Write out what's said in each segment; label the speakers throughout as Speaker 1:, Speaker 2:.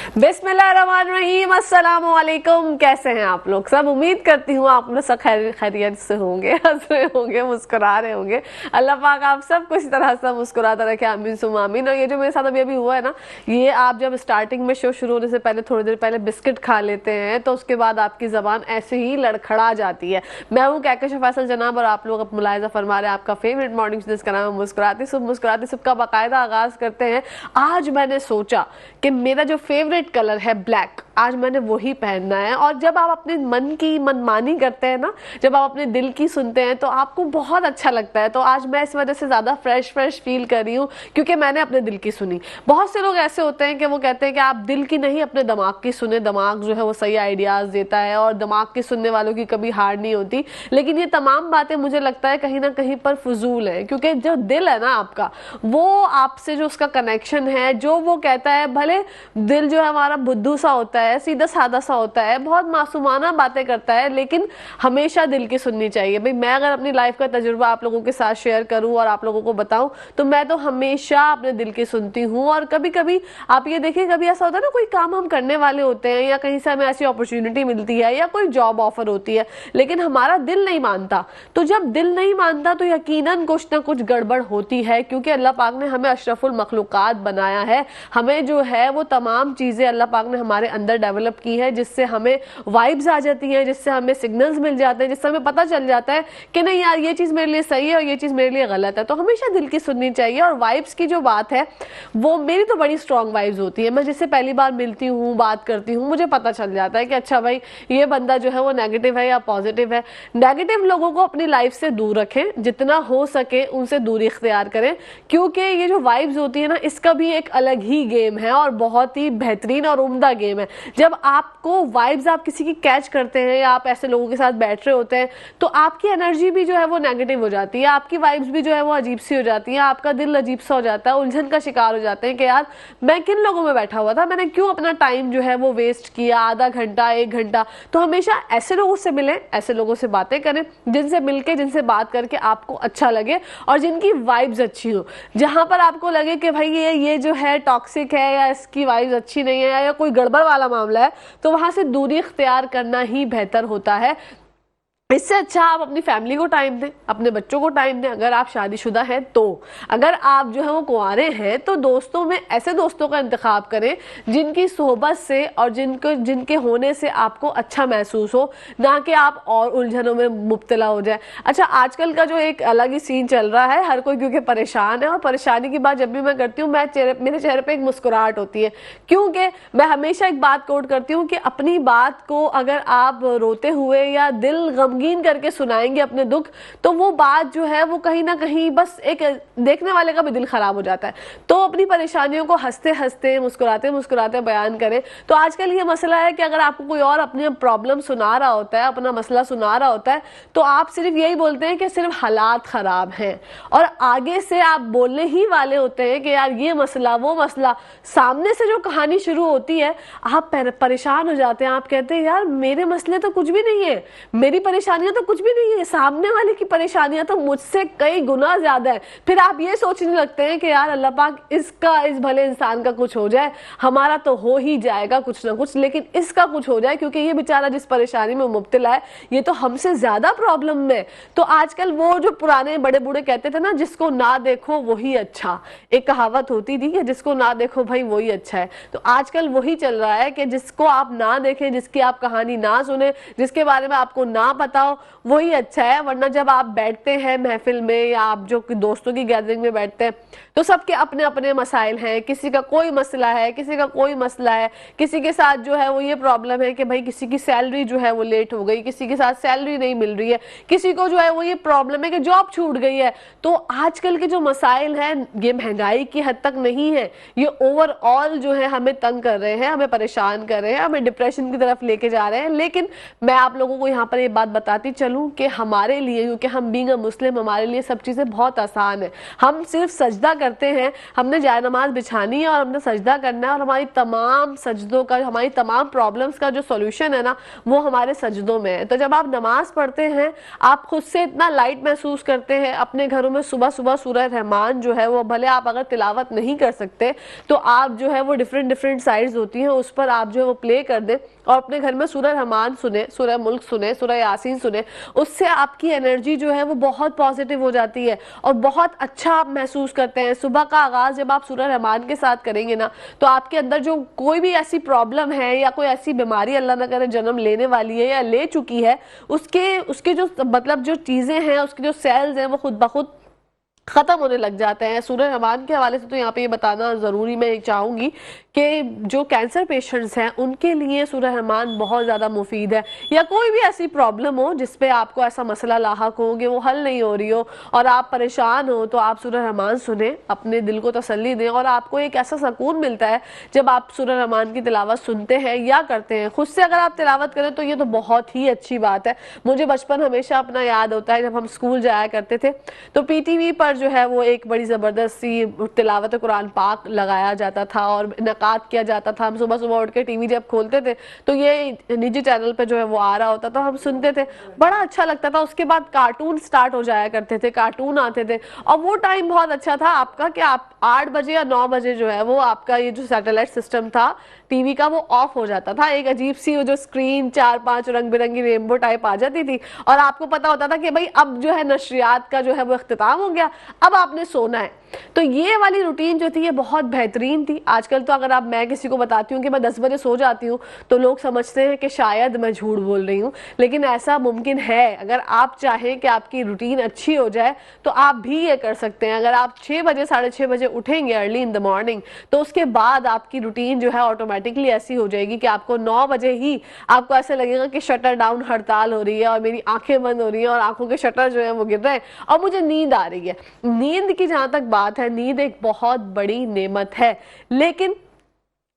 Speaker 1: बिस्मिल्लाहिर्रहमानिर्रहीम, अस्सलामु अलैकुम। कैसे हैं आप लोग सब? उम्मीद करती हूँ आप लोग सब खैरियत से होंगे, हंस रहे होंगे, मुस्कुरा रहे होंगे। अल्लाह पाक आप सबको इसी तरह से मुस्कुराता रखे, आमीन सुम्मा आमीन। और ये जो मेरे साथ अभी हुआ है ना, ये आप जब स्टार्टिंग में शो शुरू होने से पहले थोड़ी देर पहले बिस्किट खा लेते हैं तो उसके बाद आपकी ज़बान ऐसे ही लड़खड़ा जाती है। मैं हूँ कहकश फैसल जनाब और आप लोग अब मुलाहिजा फरमा रहे हैं आपका फेवरेट मॉर्निंग जिसका नाम है मुस्कुराती सुबह का बाकायदा आगाज करते हैं। आज मैंने सोचा कि मेरा जो फेवरेट कलर है ब्लैक, आज मैंने वही पहनना है। और जब आप अपने मन की मनमानी करते हैं ना, जब आप अपने दिल की सुनते हैं तो आपको बहुत अच्छा लगता है। तो आज मैं इस वजह से ज़्यादा फ्रेश फील कर रही हूँ क्योंकि मैंने अपने दिल की सुनी। बहुत से लोग ऐसे होते हैं कि वो कहते हैं कि आप दिल की नहीं अपने दिमाग की सुने, दिमाग जो है वो सही आइडियाज़ देता है और दिमाग की सुनने वालों की कभी हार नहीं होती। लेकिन ये तमाम बातें मुझे लगता है कहीं ना कहीं पर फजूल है, क्योंकि जो दिल है ना आपका, वो आपसे जो उसका कनेक्शन है, जो वो कहता है, भले दिल जो है हमारा बुद्धू सा होता है, सीधा सादा सा होता है, बहुत मासूमाना बातें करता है, लेकिन हमेशा दिल की सुननी चाहिए। भाई मैं अगर अपनी लाइफ का तजुर्बा आप लोगों के साथ शेयर करूं और आप लोगों को बताऊं तो मैं तो हमेशा अपने दिल की सुनती हूं। और कभी कभी आप ये देखिए, कभी ऐसा होता है ना, कोई काम हम करने वाले होते हैं या कहीं से हमें ऐसी अपॉर्चुनिटी मिलती है या कोई जॉब ऑफर होती है, लेकिन हमारा दिल नहीं मानता। तो जब दिल नहीं मानता तो यकीनन कुछ ना कुछ गड़बड़ होती है, क्योंकि अल्लाह पाक ने हमें अशरफुल मखलूकात बनाया है। हमें जो है वो तमाम चीज़ें अल्लाह पाक ने हमारे अंदर डेवलप की है, जिससे हमें वाइब्स आ जाती हैं, जिससे हमें सिग्नल्स मिल जाते हैं, जिससे हमें पता चल जाता है कि नहीं यार ये चीज़ मेरे लिए सही है और ये चीज़ मेरे लिए गलत है। तो हमेशा दिल की सुननी चाहिए। और वाइब्स की जो बात है वो मेरी तो बड़ी स्ट्रॉन्ग वाइब्स होती है। मैं जिससे पहली बार मिलती हूँ, बात करती हूँ, मुझे पता चल जाता है कि अच्छा भाई ये बंदा जो है वो नेगेटिव है या पॉजिटिव है। नेगेटिव लोगों को अपनी लाइफ से दूर रखें, जितना हो सके उनसे दूरी इख्तियार करें, क्योंकि ये जो वाइब्स होती है ना, इसका भी एक अलग ही गेम है और बहुत ही बेहतरीन और उम्दा गेम है। जब आपको वाइब्स आप किसी की कैच करते हैं या आप ऐसे लोगों के साथ बैठ रहे होते हैं तो आपकी एनर्जी भी जो है वो नेगेटिव हो जाती है, आपकी वाइब्स भी जो है वो अजीब सी हो जाती है, आपका दिल अजीब सा हो जाता है, उलझन का शिकार हो जाते हैं कि यार मैं किन लोगों में बैठा हुआ था, मैंने क्यों अपना टाइम जो है वो वेस्ट किया, आधा घंटा 1 घंटा। तो हमेशा ऐसे लोगों से मिलें, ऐसे लोगों से बातें करें जिनसे मिलके, जिनसे बात करके आपको अच्छा लगे और जिनकी वाइब्स अच्छी हो। जहां पर आपको लगे कि भाई ये जो है टॉक्सिक है या इसकी वाइब्स अच्छी नहीं है या कोई गड़बड़ वाला मामला है, तो वहां से दूरी इख्तियार करना ही बेहतर होता है। इससे अच्छा आप अपनी फैमिली को टाइम दें, अपने बच्चों को टाइम दें। अगर आप शादीशुदा हैं तो, अगर आप जो है वो कुंवारे हैं तो दोस्तों में ऐसे दोस्तों का इंतखाब करें जिनकी सोहबत से और जिनके होने से आपको अच्छा महसूस हो, ना कि आप और उलझनों में मुब्तला हो जाए। अच्छा, आजकल का जो एक अलग ही सीन चल रहा है, हर कोई क्योंकि परेशान है, और परेशानी की बात जब भी मैं करती हूँ मेरे चेहरे पर एक मुस्कुराहट होती है, क्योंकि मैं हमेशा एक बात कोट करती हूँ कि अपनी बात को अगर आप रोते हुए या दिल गमगीन करके सुनाएंगे अपने दुख, तो वो बात जो है वो कहीं ना कहीं बस एक देखने वाले का भी दिल खराब हो जाता है। तो अपनी परेशानियों को हंसते हंसते मुस्कुराते मुस्कुराते बयान करें। तो आजकल ये मसला है कि अगर आपको कोई और अपनी प्रॉब्लम सुना रहा होता है, अपना मसला सुना रहा होता है, तो आप सिर्फ यही बोलते हैं कि सिर्फ हालात खराब हैं, और आगे से आप बोलने ही वाले होते हैं कि यार ये मसला वो मसला। सामने से जो कहानी शुरू होती है आप परेशान हो जाते हैं, आप कहते हैं यार मेरे मसले तो कुछ भी नहीं है, मेरी परेशानियां तो कुछ भी नहीं है, सामने वाले की परेशानियां तो मुझसे कई गुना ज्यादा है। फिर आप ये सोचने लगते हैं कि यार अल्लाह पाक इस भले इंसान का कुछ हो जाए, हमारा तो हो ही जाएगा कुछ ना कुछ, लेकिन इसका कुछ हो जाए, क्योंकि ये बेचारा जिस परेशानी में मुब्तला है ये तो हमसे ज्यादा प्रॉब्लम में। तो आजकल वो जो पुराने बड़े बूढ़े कहते थे ना, जिसको ना देखो वही अच्छा, एक कहावत होती थी कि जिसको ना देखो भाई वही अच्छा है। तो आजकल वही चल रहा है कि जिसको आप ना देखें, जिसकी आप कहानी ना सुने, जिसके बारे में आपको ना पता हो, वही अच्छा है। वरना जब आप बैठते हैं महफिल में या आप जो दोस्तों की गैदरिंग में बैठते हैं तो सबके अपने अपने मसाइल हैं, किसी का कोई मसला है, किसी का कोई मसला है, किसी के साथ जो है वो ये प्रॉब्लम है कि भाई किसी की सैलरी जो है वो लेट हो गई, किसी के साथ सैलरी नहीं मिल रही है, किसी को जो है वो ये प्रॉब्लम है कि जॉब छूट गई है। तो आजकल के जो मसाइल हैं ये महंगाई की हद तक नहीं है, ये ओवरऑल जो है हमें तंग कर रहे हैं, हमें परेशान कर रहे हैं, हमें डिप्रेशन की तरफ लेके जा रहे हैं। लेकिन मैं आप लोगों को यहाँ पर ये बात बताती चलूँ कि हमारे लिए, क्योंकि हम बीइंग अ मुस्लिम, हमारे लिए सब चीज़ें बहुत आसान है। हम सिर्फ सजदा करते हैं, हमने जाय नमाज बिछानी है और हमने सजदा करना है, और हमारी तमाम सजदों का, हमारी तमाम प्रॉब्लम्स का जो सॉल्यूशन है ना, वो हमारे सजदों में है। तो जब आप नमाज पढ़ते हैं, आप खुद से इतना लाइट महसूस करते हैं। अपने घरों में सुबह सुबह सूरह रहमान जो है वो, भले आप अगर तिलावत नहीं कर सकते तो आप जो है वो डिफरेंट साइड्स होती हैं, उस पर आप जो है वो प्ले कर दें और अपने घर में सूरह रहमान सुने, सूरह मुल्क सुने, सूरह यासीन सुने। उससे आपकी एनर्जी जो है वो बहुत पॉजिटिव हो जाती है और बहुत अच्छा आप महसूस करते हैं। सुबह का आगाज़ जब आप सूरह रहमान के साथ करेंगे ना, तो आपके अंदर जो कोई भी ऐसी प्रॉब्लम है या कोई ऐसी बीमारी अल्लाह न करे जन्म लेने वाली है या ले चुकी है, उसके जो मतलब जो चीज़ें हैं, उसके जो सेल्स हैं, वो खुद ब खुद ख़त्म होने लग जाते हैं। सूरह रहमान के हवाले से तो यहाँ पे ये बताना ज़रूरी मैं चाहूँगी कि जो कैंसर पेशेंट्स हैं उनके लिए सूरह रहमान बहुत ज़्यादा मुफीद है। या कोई भी ऐसी प्रॉब्लम हो जिस पे आपको ऐसा मसला लाहक हो कि वो हल नहीं हो रही हो और आप परेशान हो, तो आप सूरह रहमान सुने, अपने दिल को तसल्ली दें और आपको एक ऐसा सुकून मिलता है जब आप सूरह रहमान की तिलावत सुनते हैं या करते हैं। खुद से अगर आप तिलावत करें तो ये तो बहुत ही अच्छी बात है। मुझे बचपन हमेशा अपना याद होता है, जब हम स्कूल जाया करते थे तो PTV पर जो है वो एक बड़ी ज़बरदस्त सी तिलावत कुरान पाक लगाया जाता था और इनकाद किया जाता था। हम सुबह सुबह उठ के TV जब खोलते थे तो ये निजी चैनल पे जो है वो आ रहा होता था, हम सुनते थे, बड़ा अच्छा लगता था। उसके बाद कार्टून स्टार्ट हो जाया करते थे, कार्टून आते थे और वो टाइम बहुत अच्छा था आपका कि आप 8 बजे या 9 बजे जो है वो आपका ये जो सैटेलाइट सिस्टम था TV का वो ऑफ हो जाता था। एक अजीब सी वो जो स्क्रीन 4-5 रंग बिरंगी रेनबो टाइप आ जाती थी और आपको पता होता था कि भाई अब जो है नशरियात का जो है वो इख्तिताम हो गया, अब आपने सोना है। तो ये वाली रूटीन जो थी ये बहुत बेहतरीन थी। आजकल तो अगर मैं किसी को बताती हूँ कि मैं 10 बजे सो जाती हूँ तो लोग समझते हैं कि शायद मैं झूठ बोल रही हूँ, लेकिन ऐसा मुमकिन है। अगर आप चाहें कि आपकी रूटीन अच्छी हो जाए तो आप भी ये कर सकते हैं। अगर आप 6 बजे 6:30 बजे उठेंगे अर्ली इन द मॉर्निंग, तो उसके बाद आपकी रूटीन जो है ऑटोमेटिकली ऐसी हो जाएगी कि आपको 9 बजे ही आपको ऐसे लगेगा कि शटर डाउन हड़ताल हो रही है और मेरी आंखें बंद हो रही हैं और आंखों के शटर जो है वो गिर रहे हैं और मुझे नींद आ रही है। नींद की जहां तक बात है, नींद एक बहुत बड़ी नेमत है, लेकिन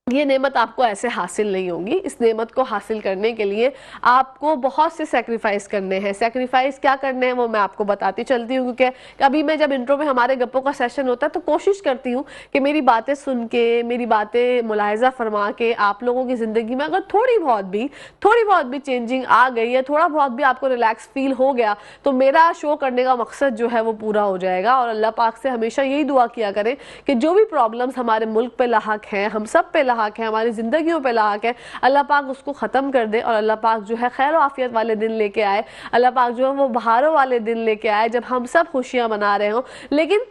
Speaker 1: ये नेमत आपको ऐसे हासिल नहीं होगी। इस नेमत को हासिल करने के लिए आपको बहुत से सेक्रीफाइस करने हैं। सेक्रीफाइस क्या करने हैं वो मैं आपको बताती चलती हूँ, क्योंकि अभी मैं जब इंट्रो में हमारे गप्पों का सेशन होता है तो कोशिश करती हूँ कि मेरी बातें सुन के, मेरी बातें मुलाहिजा फरमा के आप लोगों की ज़िंदगी में अगर थोड़ी बहुत भी चेंजिंग आ गई है, थोड़ा बहुत भी आपको रिलैक्स फील हो गया, तो मेरा शो करने का मकसद जो है वो पूरा हो जाएगा। और अल्लाह पाक से हमेशा यही दुआ किया करें कि जो भी प्रॉब्लम्स हमारे मुल्क पे लाहक हैं, हम सब पे लाहक है, हमारी जिंदगियों पे लाहक है, अल्लाह पाक उसको ख़त्म कर दे और अल्लाह पाक जो है खैर आफियत वाले दिन लेके आए। अल्लाह पाक जो है वो बहारों वाले दिन लेके आए जब हम सब खुशियां मना रहे हों। लेकिन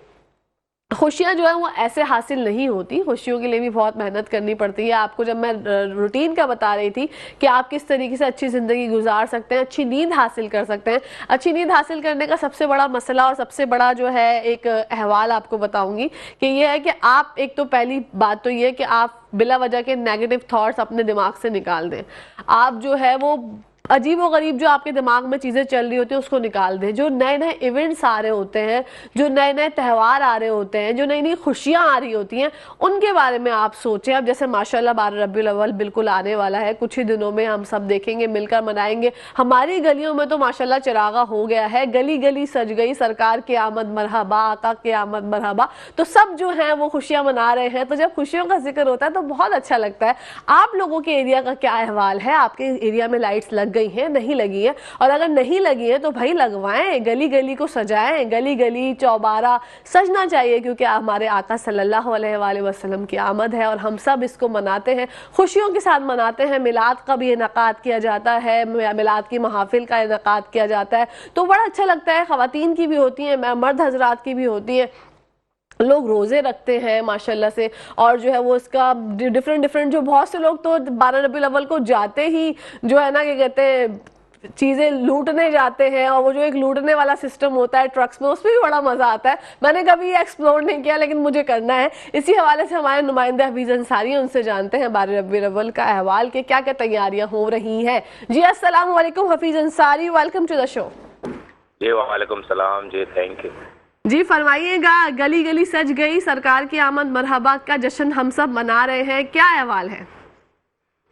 Speaker 1: खुशियाँ जो है वो ऐसे हासिल नहीं होती, खुशियों के लिए भी बहुत मेहनत करनी पड़ती है। आपको जब मैं रूटीन का बता रही थी कि आप किस तरीके से अच्छी ज़िंदगी गुजार सकते हैं, अच्छी नींद हासिल कर सकते हैं, अच्छी नींद हासिल करने का सबसे बड़ा मसला और सबसे बड़ा जो है एक अहवाल आपको बताऊंगी कि ये है कि आप, एक तो पहली बात तो ये है कि आप बिला वजह के नेगेटिव थॉट्स अपने दिमाग से निकाल दें। आप जो है वो अजीब व गरीब जो आपके दिमाग में चीज़ें चल रही होती हैं उसको निकाल दें। जो नए नए इवेंट्स आ रहे होते हैं, जो नए नए त्यौहार आ रहे होते हैं, जो नई नई खुशियाँ आ रही होती हैं, उनके बारे में आप सोचें। अब जैसे माशाल्लाह 12 रबीउल अव्वल बिल्कुल आने वाला है, कुछ ही दिनों में हम सब देखेंगे, मिलकर मनाएंगे। हमारी गलियों में तो माशाल्लाह चिरागा हो गया है, गली गली सज गई, सरकार की आमद मरहबा, आका की आमद मरहबा। तो सब जो है वो खुशियाँ मना रहे हैं। तो जब खुशियों का जिक्र होता है तो बहुत अच्छा लगता है। आप लोगों के एरिया का क्या अहवाल है? आपके एरिया में लाइट्स लग गई हैं, नहीं लगी है? और अगर नहीं लगी है तो भाई लगवाएं, गली गली को सजाएं, गली गली चौबारा सजना चाहिए, क्योंकि हमारे आका सल्लल्लाहु अलैहि वसल्लम की आमद है और हम सब इसको मनाते हैं, खुशियों के साथ मनाते हैं। मिलाद का भी इनकाद किया जाता है, मिलाद की महाफिल का इनकाद किया जाता है, तो बड़ा अच्छा लगता है। ख़वातीन की भी होती हैं, मर्द हजरात की भी होती हैं, लोग रोज़े रखते हैं माशाल्लाह से। और जो है वो इसका डिफरेंट जो बहुत से लोग तो 12 रबीउल अव्वल को जाते ही जो है ना, क्या कहते हैं, चीज़ें लूटने जाते हैं। और वो जो एक लूटने वाला सिस्टम होता है ट्रक्स में, उसमें भी बड़ा मज़ा आता है। मैंने कभी एक्सप्लोर नहीं किया लेकिन मुझे करना है। इसी हवाले से हमारे नुमाइंदे हफीज़ अंसारी, उनसे जानते हैं 12 रबीउल अव्वल का अहवाल के क्या क्या तैयारियाँ हो रही हैं। जी अस्सलाम वालेकुम Hafeez Ansari, welcome to the show.
Speaker 2: जी वालेकुम सलाम जी, थैंक यू
Speaker 1: जी। फरमाइएगा, गली गली सज गई, सरकार की आमद मरहबा का जश्न हम सब मना रहे हैं, क्या अहवाल है?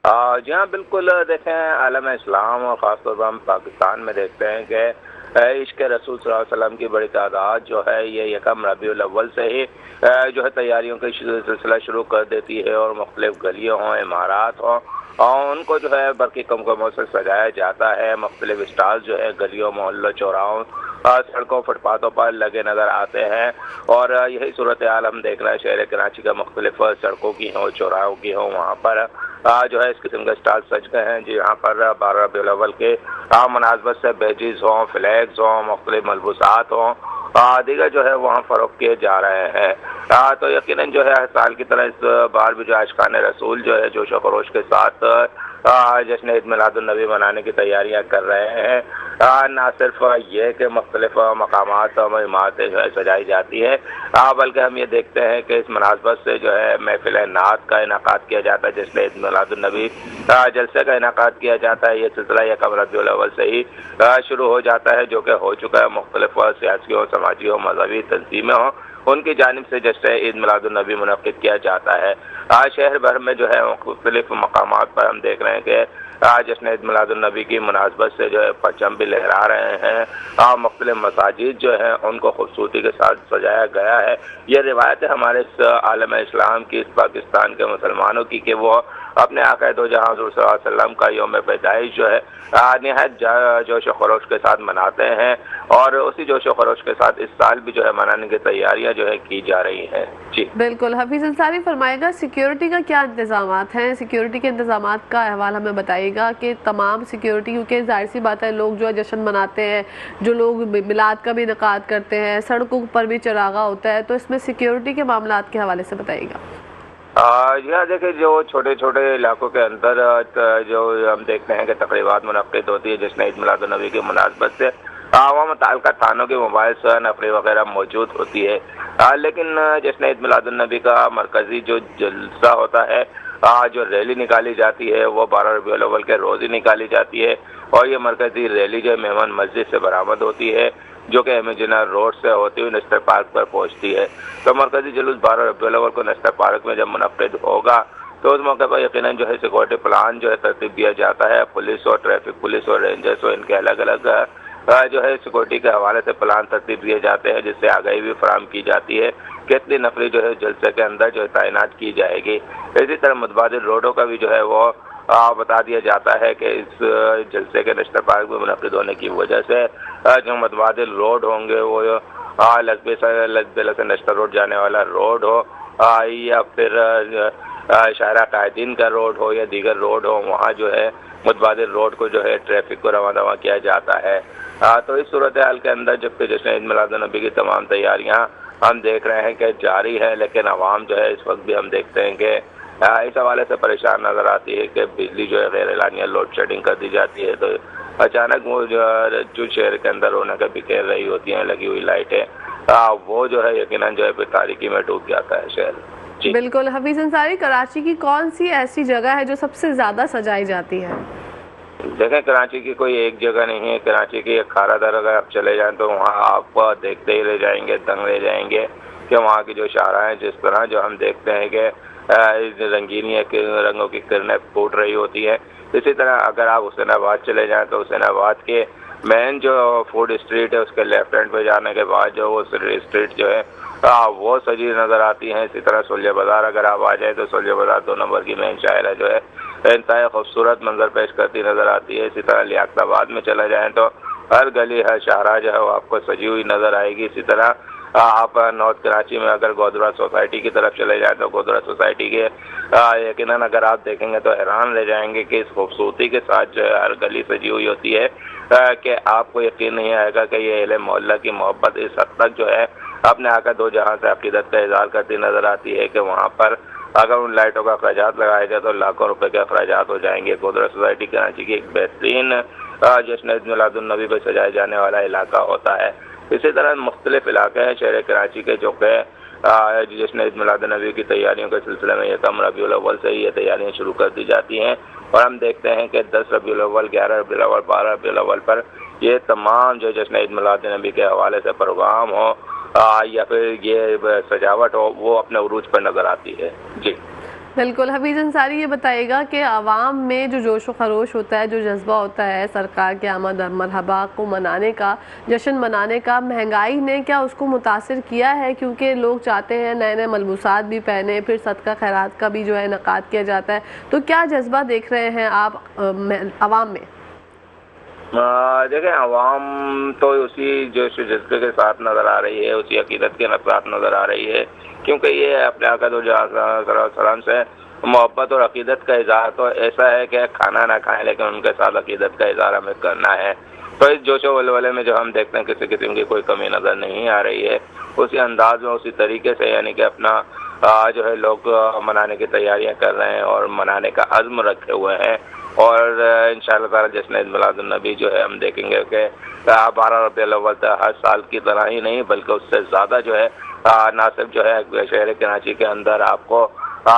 Speaker 2: जी हाँ, बिल्कुल। देखें, आलम इस्लाम और ख़ासतौर पर हम पाकिस्तान में देखते हैं कि इश्क़ रसूल सल्लल्लाहु अलैहि वसल्लम की बड़ी तादाद जो है ये यकम रबीउल अव्वल से ही जो है तैयारियों का सिलसिला शुरू कर देती है और मुख्तलिफ गलियों हों, इमारात हों, और उनको जो है बरक़ी कमकमों से सजाया जाता है। मुख्तलिफ स्टाल्स जो है गलियों, मोहल्लों, चौराहों, सड़कों, फुटपाथों पर लगे नज़र आते हैं। और यही सूरत हाल हम देख रहे हैं शहर कराची का मुख्तलिफ सड़कों की हों, चौराहों की हों, वहाँ पर जो है इस किस्म के स्टाल सज गए हैं। जी, यहाँ पर 12 रबीउल अव्वल के मुनासबत से बैजिज़ हों, फ्लैग्स हों, मुख्तलिफ मलबूसात हों, दीगर जो है वहाँ फ़रोख्त किए जा रहे हैं। तो यकीनन जो है हर साल की तरह इस बार भी जो आशिकान रसूल जो है जोश व खरोश के साथ जश्न ईद मिलादुन्नबी मनाने की तैयारियाँ कर रहे हैं। ना सिर्फ ये कि मुख्तलिफ मकामात और इमारतें जो है सजाई जाती है, बल्कि हम ये देखते हैं कि इस मुनासबत से जो है महफिल नात का इनेकाद किया जाता है, जश्न ईद मिलादुन्नबी जलसे का इनेकाद किया जाता है। ये सिलसिला यकम रबीउल अव्वल से ही शुरू हो जाता है, जो कि हो चुका है। मुख्तलिफ सियासी हो, समाजी हो, मजहबी तंजीमें हों, उनकी जानिब से जश्न ईद मिलादुन्नबी मुनक्किद किया जाता है। शहर भर में जो है मुख्तलिफ मकामात पर हम देख रहे हैं कि जश्न ईद मिलादुन्नबी की मुनासबत से जो है परचम भी लहरा रहे हैं। मुख्तलिफ मसाजिद जो है उनको खूबसूरती के साथ सजाया गया है। ये रिवायत है हमारे इस आलम इस्लाम की, इस पाकिस्तान के मुसलमानों की, कि वो अपने आक़ा दो जहां हुज़ूर सल्लल्लाहु अलैहि वसल्लम का यौम पैदाइश जो है निहायत जोश व खरोश के साथ मनाते हैं। और उसी जोश व खरोश के साथ इस साल भी जो है मनाने की तैयारियां जो है की जा रही हैं। जी
Speaker 1: बिल्कुल। हफीज़ अंसारी फरमाएगा, सिक्योरिटी का क्या इंतजामात हैं? सिक्योरिटी के इंतजामात का अहवाल हमें बताइएगा कि तमाम सिक्योरिटी, क्योंकि जाहिर सी बात है लोग जो है जश्न मनाते हैं, जो लोग मिलाद का भी इनेकाद करते हैं, सड़कों पर भी चरागा होता है, तो इसमें सिक्योरिटी के मामलात के हवाले से बताइएगा।
Speaker 2: यहाँ देखिए, जो छोटे छोटे इलाकों के अंदर जो हम देखते हैं कि तकरीबात मुनक्किद होती है जश्न ईद मिलादुन्नबी की मुनासबत से, वहाँ मुताल्लिक़ा थानों के मोबाइल से नफरी वगैरह मौजूद होती है। लेकिन जश्न ईद मिलादुन्नबी का मरकज़ी जो जलसा होता है, जो रैली निकाली जाती है, वो 12 रबीउल अव्वल के रोज़ ही निकाली जाती है। और ये मरकज़ी रैली जो मेहमान मस्जिद से बरामद होती है, जो कि एमेजिना रोड से होती हुई नस्टर पार्क पर पहुंचती है। तो मरकजी जुलूस 12 रबीउल अव्वल को नस्टर पार्क में जब मुनक्किद होगा, तो उस मौके पर यकीनन जो है सिक्योरिटी प्लान जो है तरतीब दिया जाता है। पुलिस और ट्रैफिक पुलिस और रेंजर्स और इनके अलग अलग जो है सिक्योरिटी के हवाले से प्लान तरतीब दिए जाते हैं, जिससे आगाही भी फराहम की जाती है कितनी नफरी जो है जलसे के अंदर जो है तैनात की जाएगी। इसी तरह मुतबादिल रोडों का भी जो है वो बता दिया जाता है कि इस जलसे के नश्तर पार्क में मुनक्किद होने की वजह से जो मुतबादिल रोड होंगे वो लजबेला से नश्तर रोड जाने वाला रोड हो, या फिर शाहरा कायदीन का रोड हो, या दीगर रोड हो, वहाँ जो है मुतबादिल रोड को जो है ट्रैफिक को रवा दवा किया जाता है। तो इस सूरत हाल के अंदर जबकि जश्न ईद मिलादुन्नबी की तमाम तैयारियाँ हम देख रहे हैं कि जारी है, लेकिन आवाम जो है इस वक्त भी हम देखते हैं कि इस हवाले से परेशान नज़र आती है कि बिजली जो है गैर एलानिया लोड शेडिंग कर दी जाती है। तो अचानक वो जो शहर के अंदर रौनकें बिखेर रही होती हैं, लगी हुई लाइटें, वो जो है यकीनन जो है फिर तारीकी में डूब जाता है शहर।
Speaker 1: बिल्कुल। हफीज़ अंसारी, कराची की कौन सी ऐसी जगह है जो सबसे ज़्यादा सजाई जाती है?
Speaker 2: देखें, कराची की कोई एक जगह नहीं है। कराची की खारा दर अगर आप चले जाएं तो वहाँ आप देखते ही रह जाएंगे, दंग रह जाएंगे कि वहाँ की जो शाहराएँ जिस तरह जो हम देखते हैं कि रंगीनी रंगों की किरणें फूट रही होती है। इसी तरह अगर आप हुसैनाबाद चले जाएं तो हुसैनाबाद के मेन जो फूड स्ट्रीट है उसके लेफ्ट हैंड पे जाने के बाद जो वो स्ट्रीट जो है वो सजी नज़र आती है। इसी तरह सोलिया बाज़ार अगर आप आ जाए तो सोलिया बाज़ार 2 नंबर की मेन शाहरा जो है इंतहाई खूबसूरत मंजर पेश करती नज़र आती है। इसी तरह लियाकताबाद में चले जाएँ तो हर गली हर शाहरा जो है वो आपको सजी हुई नज़र आएगी। इसी तरह आप नॉर्थ कराची में अगर गोदरा सोसाइटी की तरफ चले जाएं तो गोदरा सोसाइटी के यकीनन अगर आप देखेंगे तो हैरान रह जाएंगे कि इस खूबसूरती के साथ जो है हर गली सजी हुई होती है कि आपको यकीन नहीं आएगा कि ये अहले मोहल्ला की मोहब्बत इस हद तक जो है अपने आका दो जहां से अकीदत का इज़हार करती नज़र आती है कि वहाँ पर अगर उन लाइटों का अखराजात लगाए जाए तो लाखों रुपए के अखराजात हो जाएंगे। गोदरा सोसाइटी कराची की एक बेहतरीन जश्न ईद मिलादुन्नबी पर सजाए जाने वाला इलाका होता है। इसी तरह मुख्तलिफ इलाके हैं शहर कराची के जो कि जश्न ईद मिलादुन्नबी की तैयारियों के सिलसिले में यकम रबीउल अव्वल से ही ये तैयारियाँ शुरू कर दी जाती हैं। और हम देखते हैं कि 10 रबीउल अव्वल, 11 रबीउल अव्वल, 12 रबीउल अव्वल पर ये तमाम जो जश्न ईद मिलादुन्नबी के हवाले से प्रोग्राम हो या फिर ये सजावट हो वो अपने उरूज पर नज़र आती है। जी
Speaker 1: बिल्कुल। हफीज़ अंसारी, ये बताइएगा कि आवाम में जो जोश व खरोश होता है, जो जज्बा होता है सरकार के आमद मरहबा को मनाने का, जश्न मनाने का, महंगाई ने क्या उसको मुतासिर किया है? क्योंकि लोग चाहते हैं नए नए मलबूसात भी पहने, फिर सदका खैरात का भी जो है इनकाद किया जाता है, तो क्या जज्बा देख रहे हैं आप आवाम में?
Speaker 2: देखें, आवाम तो उसी जोश जज्बे के साथ नज़र आ रही है, उसी अकीदत के साथ नज़र आ रही है, क्योंकि ये अपने आका सलाम से मोहब्बत और अकीदत का इजहार तो ऐसा है कि खाना ना खाएं लेकिन उनके साथ अकीदत का इजहार हमें करना है। तो इस जोशो वलवले में जो हम देखते हैं किसी किस्म की कोई कमी नज़र नहीं आ रही है। उसी अंदाज में, उसी तरीके से, यानी कि अपना जो है लोग मनाने की तैयारियां कर रहे हैं और मनाने का अज़्म रखे हुए हैं। और इंशाअल्लाह ताला जश्न ईद मिलादुन नबी जो है हम देखेंगे कि 12 रबीउल अव्वल तक हर साल की तरह ही नहीं बल्कि उससे ज़्यादा जो है ना सिर्फ जो है शहर कराची के अंदर आपको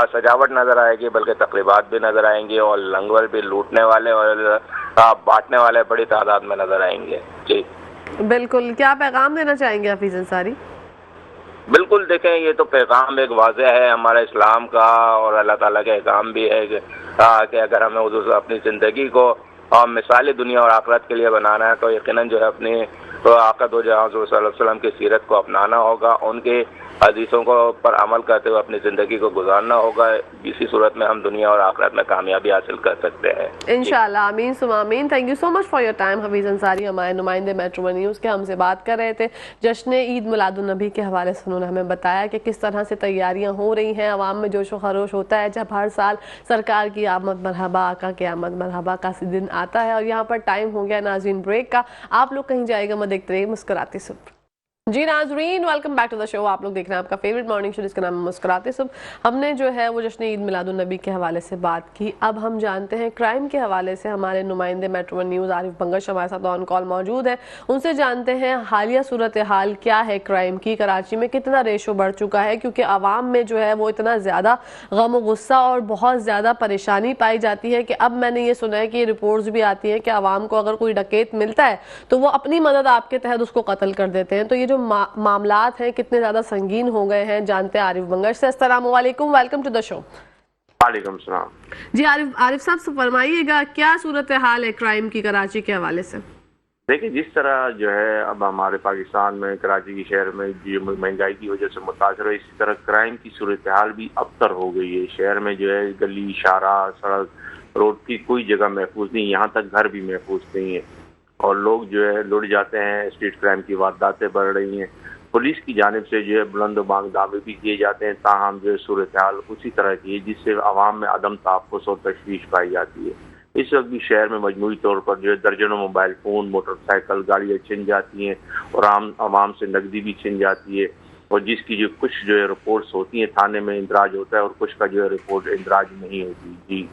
Speaker 2: सजावट नज़र आएगी बल्कि तकरीबात भी नज़र आएंगी और लंगर भी लूटने वाले और बांटने वाले बड़ी तादाद में नज़र आएंगे। जी
Speaker 1: बिल्कुल। क्या पैगाम देना चाहेंगे हफीज़ अंसारी?
Speaker 2: बिल्कुल, देखें, ये तो पैगाम एक वाज़ेह है हमारे इस्लाम का और अल्लाह ताला के एहकाम भी है कि अगर हमें हुज़ूर अपनी ज़िंदगी को मिसाली दुनिया और आखिरत के लिए बनाना है तो यकीनन जो है अपनी आका दो जहां सल्लल्लाहु अलैहि वसल्लम की सीरत को अपनाना होगा, उनके हदीसों को पर अमल करते हुए अपनी ज़िंदगी को गुजारना होगा। इसी सूरत में हम दुनिया और आखिरत में कामयाबी हासिल कर सकते हैं
Speaker 1: इंशाअल्लाह। आमीन सुम्मा आमीन। Thank you so much for your time. Hafeez Ansari हमारे नुमाइंदे मेट्रो वन न्यूज़ के हमसे बात कर रहे थे। जश्न ईद मिलादुन नबी के हवाले से उन्होंने हमें बताया कि किस तरह से तैयारियां हो रही हैं, आवाम में जोश व खरोश होता है जब हर साल सरकार की आमद मरहबा, आका के आमद मरहबा का दिन आता है। और यहाँ पर टाइम हो गया नाज़रीन ब्रेक का। आप लोग कहीं जाएगा मत, देखते रहिए मुस्कुराते सुबह। जी नाज़रीन, welcome back to the show. आप लोग देख रहे हैं आपका फेवरेट मॉर्निंग शो जिसका नाम है मुस्कुराते सुबह। हमने जो है वो जश्न ईद मिलादुन नबी के हवाले से बात की। अब हम जानते हैं क्राइम के हवाले से। हमारे नुमाइंदे metro one news Arif Bangash हमारे साथ ऑन कॉल मौजूद है। उनसे जानते हैं हालिया सूरत हाल क्या है क्राइम की, कराची में कितना रेशो बढ़ चुका है, क्योंकि आवाम में जो है वो इतना ज़्यादा गम व गुस्सा और बहुत ज़्यादा परेशानी पाई जाती है कि अब मैंने ये सुना है कि रिपोर्ट्स भी आती हैं कि आवाम को अगर कोई डकैत मिलता है तो वो अपनी मदद आपके तहत उसको कत्ल कर देते हैं। तो ये जो मामलात हैं कितने ज्यादा संगीन हो गए हैं, जानते हैं आरिफ बंगश से। अस्सलाम वालेकुम, वेलकम टू द शो।
Speaker 3: वालेकुम सलाम।
Speaker 1: जी आरिफ साहब से फरमाइएगा क्या सूरत हाल है क्राइम की कराची के हवाले से?
Speaker 3: देखिए, जिस तरह जो है अब हमारे पाकिस्तान में कराची के शहर में जो महंगाई की वजह से मुतासर है, इसी तरह क्राइम की सूरत हाल भी अबतर हो गई है। शहर में जो है गली, इशारा, सड़क, रोड की कोई जगह महफूज नहीं, यहाँ तक घर भी महफूज नहीं है और लोग जो है लुट जाते हैं। स्ट्रीट क्राइम की वारदातें बढ़ रही हैं। पुलिस की जानिब से जो है बुलंद बांग दावे भी किए जाते हैं, ताहम जो है सूरत हाल उसी तरह की है जिससे आवाम में अदम तहफ़्फ़ुज़ और तशवीश पाई जाती है। इस वक्त भी शहर में मजमूई तौर पर जो है दर्जनों मोबाइल फ़ोन, मोटरसाइकिल, गाड़ियाँ छिन जाती हैं और आवाम से नकदी भी छिन जाती है। और जिसकी जो कुछ जो है रिपोर्ट्स होती हैं थाने में इंदराज होता है और कुछ का जो है रिपोर्ट इंदराज नहीं होती। जी,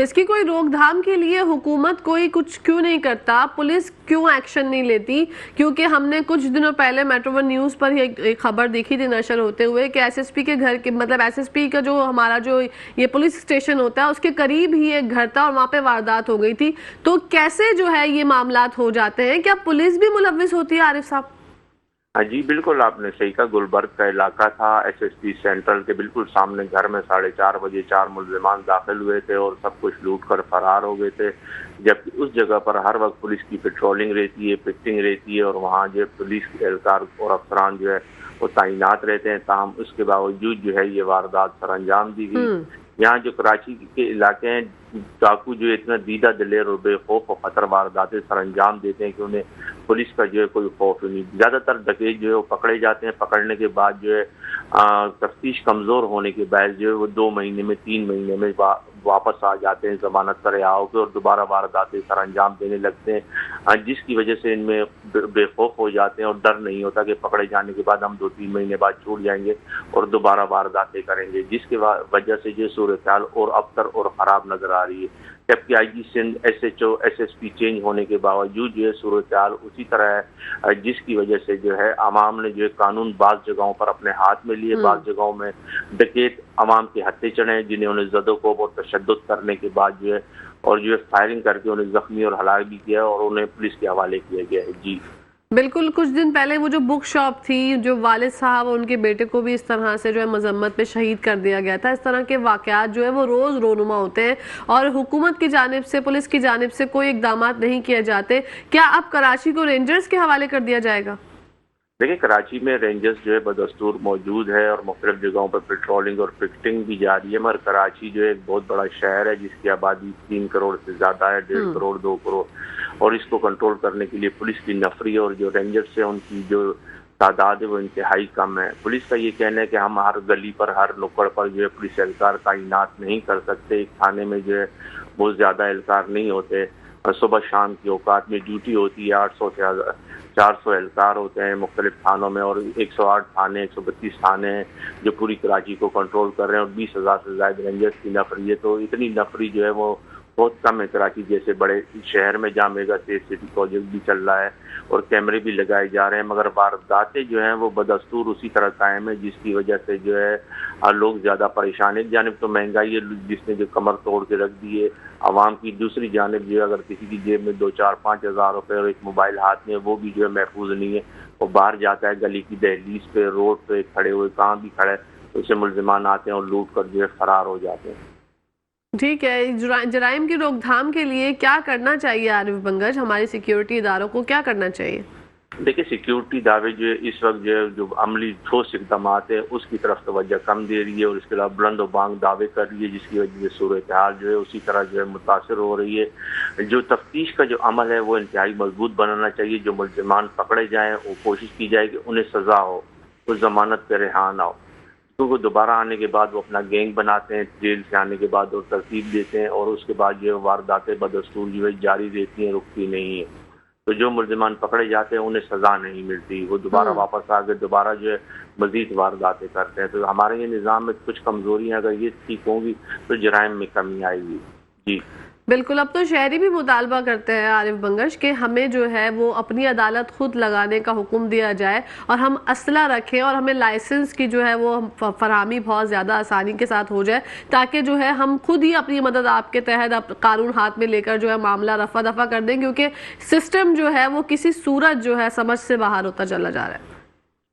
Speaker 1: इसकी कोई रोकथाम के लिए हुकूमत कोई कुछ क्यों नहीं करता, पुलिस क्यों एक्शन नहीं लेती? क्योंकि हमने कुछ दिनों पहले मेट्रो वन न्यूज़ पर ही एक खबर देखी थी नशर होते हुए कि एसएसपी के घर के, मतलब एसएसपी का जो हमारा जो ये पुलिस स्टेशन होता है उसके करीब ही एक घर था और वहाँ पे वारदात हो गई थी। तो कैसे जो है ये मामलात हो जाते हैं? क्या पुलिस भी मुलव्विस होती है आरिफ साहब?
Speaker 3: जी बिल्कुल, आपने सही कहा। गुलबर्ग का इलाका था, एसएसपी सेंट्रल के बिल्कुल सामने घर में 4:30 बजे 4 मुलजिमान दाखिल हुए थे और सब कुछ लूट कर फरार हो गए थे। जबकि उस जगह पर हर वक्त पुलिस की पेट्रोलिंग रहती है, पिकेटिंग रहती है और वहाँ जो पुलिस के एहलकार और अफसरान जो है वो तैनात रहते हैं। ताहम उसके बावजूद जो है ये वारदात सर अंजाम दी गई। यहाँ जो कराची के इलाके हैं, डाकू जो इतना दीदा दिलेर और बेखौफ और खतर वारदातें सर अंजाम देते हैं कि उन्हें पुलिस का जो है कोई खौफ नहीं। ज़्यादातर डकैत जो है वो पकड़े जाते हैं। पकड़ने के बाद जो है तफ्तीश कमज़ोर होने के बाद जो है वो 2 महीने में 3 महीने में वापस आ जाते हैं जमानत पर रिहा होकर और दोबारा वारदातें सर अंजाम देने लगते हैं, जिसकी वजह से इनमें बेखौफ हो जाते हैं और डर नहीं होता कि पकड़े जाने के बाद हम 2-3 महीने बाद छूट जाएंगे और दोबारा वारदातें करेंगे, जिसके वजह से जो सूरत हाल और अबतर और ख़राब नज़र आ रही है। जबकि IG Sindh, SHO, SSP change होने के बावजूद जो है सूरत हाल उसी तरह है, जिसकी वजह से जो है आवाम ने जो है कानून बाज़ जगहों पर अपने हाथ में लिए, बाज़ जगहों में डकैत आवाम के हत्थे चढ़े जिन्हें उन्हें ज़दोकोब और तशद्दुद करने के बाद जो है और जो है फायरिंग करके उन्हें जख्मी और हलाक भी किया और उन्हें पुलिस के हवाले किया गया है। जी
Speaker 1: बिल्कुल, कुछ दिन पहले वो जो बुक शॉप थी, जो वालिद साहब और उनके बेटे को भी इस तरह से जो है मजम्मत में शहीद कर दिया गया था। इस तरह के वाक़यात जो है वो रोज़ रोनुमा होते हैं और हुकूमत की जानिब से, पुलिस की जानिब से कोई इक़दामात नहीं किए जाते। क्या अब कराची को रेंजर्स के हवाले कर दिया जाएगा?
Speaker 3: देखिए, कराची में रेंजर्स जो है बदस्तूर मौजूद है और मुख्तलिफ जगहों पर पेट्रोलिंग और पिकेटिंग भी जारी है, मगर कराची जो है एक बहुत बड़ा शहर है जिसकी आबादी 3 करोड़ से ज़्यादा है, 1.5 करोड़ 2 करोड़, और इसको कंट्रोल करने के लिए पुलिस की नफरी और जो रेंजर्स है उनकी जो तादाद है वो इंतहाई कम है। पुलिस का ये कहना है कि हम हर गली पर, हर नुक्कड़ पर जो है पुलिस एहलकार तैनात नहीं कर सकते। एक थाने में जो है बहुत ज़्यादा एहलकार नहीं होते और सुबह शाम की औकात में ड्यूटी होती है। 800 से 400 एहलकार होते हैं मुख्तलिफ थानों में और 108 थाने, 132 थाने हैं जो पूरी कराची को कंट्रोल कर रहे हैं और 20,000 से ज़्यादा रेंजर्स की नफरी है। तो इतनी नफरी जो है वो बहुत कम है कराची जैसे बड़े शहर में, जहाँ मेगा सेफ सिटी प्रोजेक्ट भी चल रहा है और कैमरे भी लगाए जा रहे हैं, मगर वारदातें जो हैं वो बदस्तूर उसी तरह कायम है, जिसकी वजह से जो है लोग ज़्यादा परेशान है। एक जानिब तो महंगाई है जिसने जो कमर तोड़ के रख दी है आवाम की, दूसरी जानिब जो है अगर किसी की जेब में 2, 4, 5 हज़ार रुपये और एक मोबाइल हाथ में, वो भी जो है महफूज नहीं है। वो बाहर जाता है गली की दहलीज पे, रोड पे खड़े हुए, कहाँ भी खड़े, उससे मुल्जिमान आते हैं और लूट कर जो है फरार हो जाते हैं।
Speaker 1: ठीक है, जराइम की रोकथाम के लिए क्या करना चाहिए आरिफ बंगश? हमारे सिक्योरिटी इदारों को क्या करना चाहिए?
Speaker 3: देखिए, सिक्योरिटी दावे जो है इस वक्त जो अमली ठोस इकदाम है उसकी तरफ तवज्जो कम दे रही है और इसके अलावा बुलंद और बांग दावे कर रही है, जिसकी वजह से सूरत हाल जो है उसी तरह जो है मुतासर हो रही है। जो तफ्तीश का जो अमल है वो इंतहाई मजबूत बनाना चाहिए। जो मुल्जिमान पकड़े जाएँ वो कोशिश की जाए कि उन्हें सज़ा हो, वो जमानत पर रिहा ना हो, क्योंकि वो दोबारा आने के बाद वो अपना गैंग बनाते हैं, जेल से आने के बाद वो तरतीब देते हैं और उसके बाद जो वारदातें बदस्तूर जो है जारी रहती हैं, रुकती नहीं है। तो जो मुल्जिमान पकड़े जाते हैं उन्हें सज़ा नहीं मिलती, वो दोबारा वापस आके दोबारा जो है मज़ीद वारदातें करते हैं। तो हमारे ये निज़ाम में कुछ कमज़ोरियाँ अगर ये ठीक होंगी तो जराइम में कमी आएगी। जी
Speaker 1: बिल्कुल, अब तो शहरी भी मुतालबा करते हैं आरिफ बंगश कि हमें जो है वो अपनी अदालत खुद लगाने का हुक्म दिया जाए और हम असला रखें और हमें लाइसेंस की जो है वो फरहमी बहुत ज़्यादा आसानी के साथ हो जाए, ताकि जो है हम खुद ही अपनी मदद आपके तहत कानून हाथ में लेकर जो है मामला रफा दफा कर दें, क्योंकि सिस्टम जो है वो किसी सूरत जो है समझ से बाहर होता चला जा रहा है।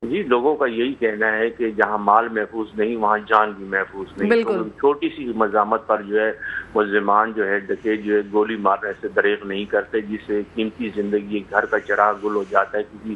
Speaker 3: जी, लोगों का यही कहना है कि जहाँ माल महफूज नहीं वहाँ जान भी महफूज नहीं। तो छोटी सी मजामत पर जो है मुल्जिमान जो है डकैत जो है गोली मारने से दरेग नहीं करते, जिससे कीमती जिंदगी घर का चिराग गुल हो जाता है, क्योंकि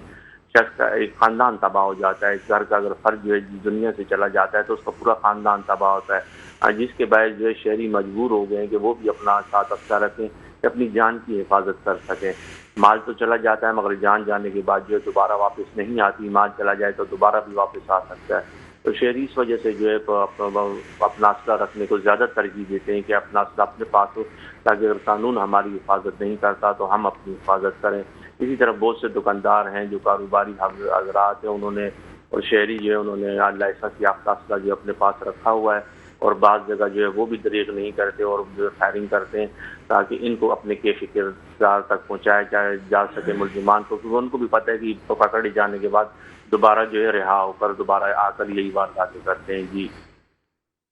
Speaker 3: शख्स का एक खानदान तबाह हो जाता है। घर का अगर फर्ज जो है दुनिया से चला जाता है तो उसका पूरा खानदान तबाह होता है, जिसके बायस जो है शहरी मजबूर हो गए हैं कि वो भी अपना साथ अच्छा रखें कि अपनी जान की हिफाजत कर सकें। माल तो चला जाता है मगर जान जाने के बाद जो है दोबारा वापस नहीं आती, माल चला जाए तो दोबारा भी वापस आ सकता है। तो शहरी इस वजह से जो है अपना असला रखने को ज़्यादा तरजीह देते हैं कि अपना असला अपने पास हो, ताकि अगर कानून हमारी हिफाजत नहीं करता तो हम अपनी हिफाजत करें। इसी तरह बहुत से दुकानदार हैं जो कारोबारी हजरात हैं, उन्होंने और शहरी जो है उन्होंने लाइसेंस याफ्ता असला जो अपने पास रखा हुआ है और बाज़ जगह जो है वो भी दरेग नहीं करते और जो है फायरिंग करते हैं, ताकि इनको अपने कैश किरदार तक पहुँचाया जा सके मुल्जिमान को, क्योंकि उनको भी पता है कि पकड़े जाने के बाद दोबारा जो है रिहा होकर दोबारा आकर यही वारदातें करते हैं। जी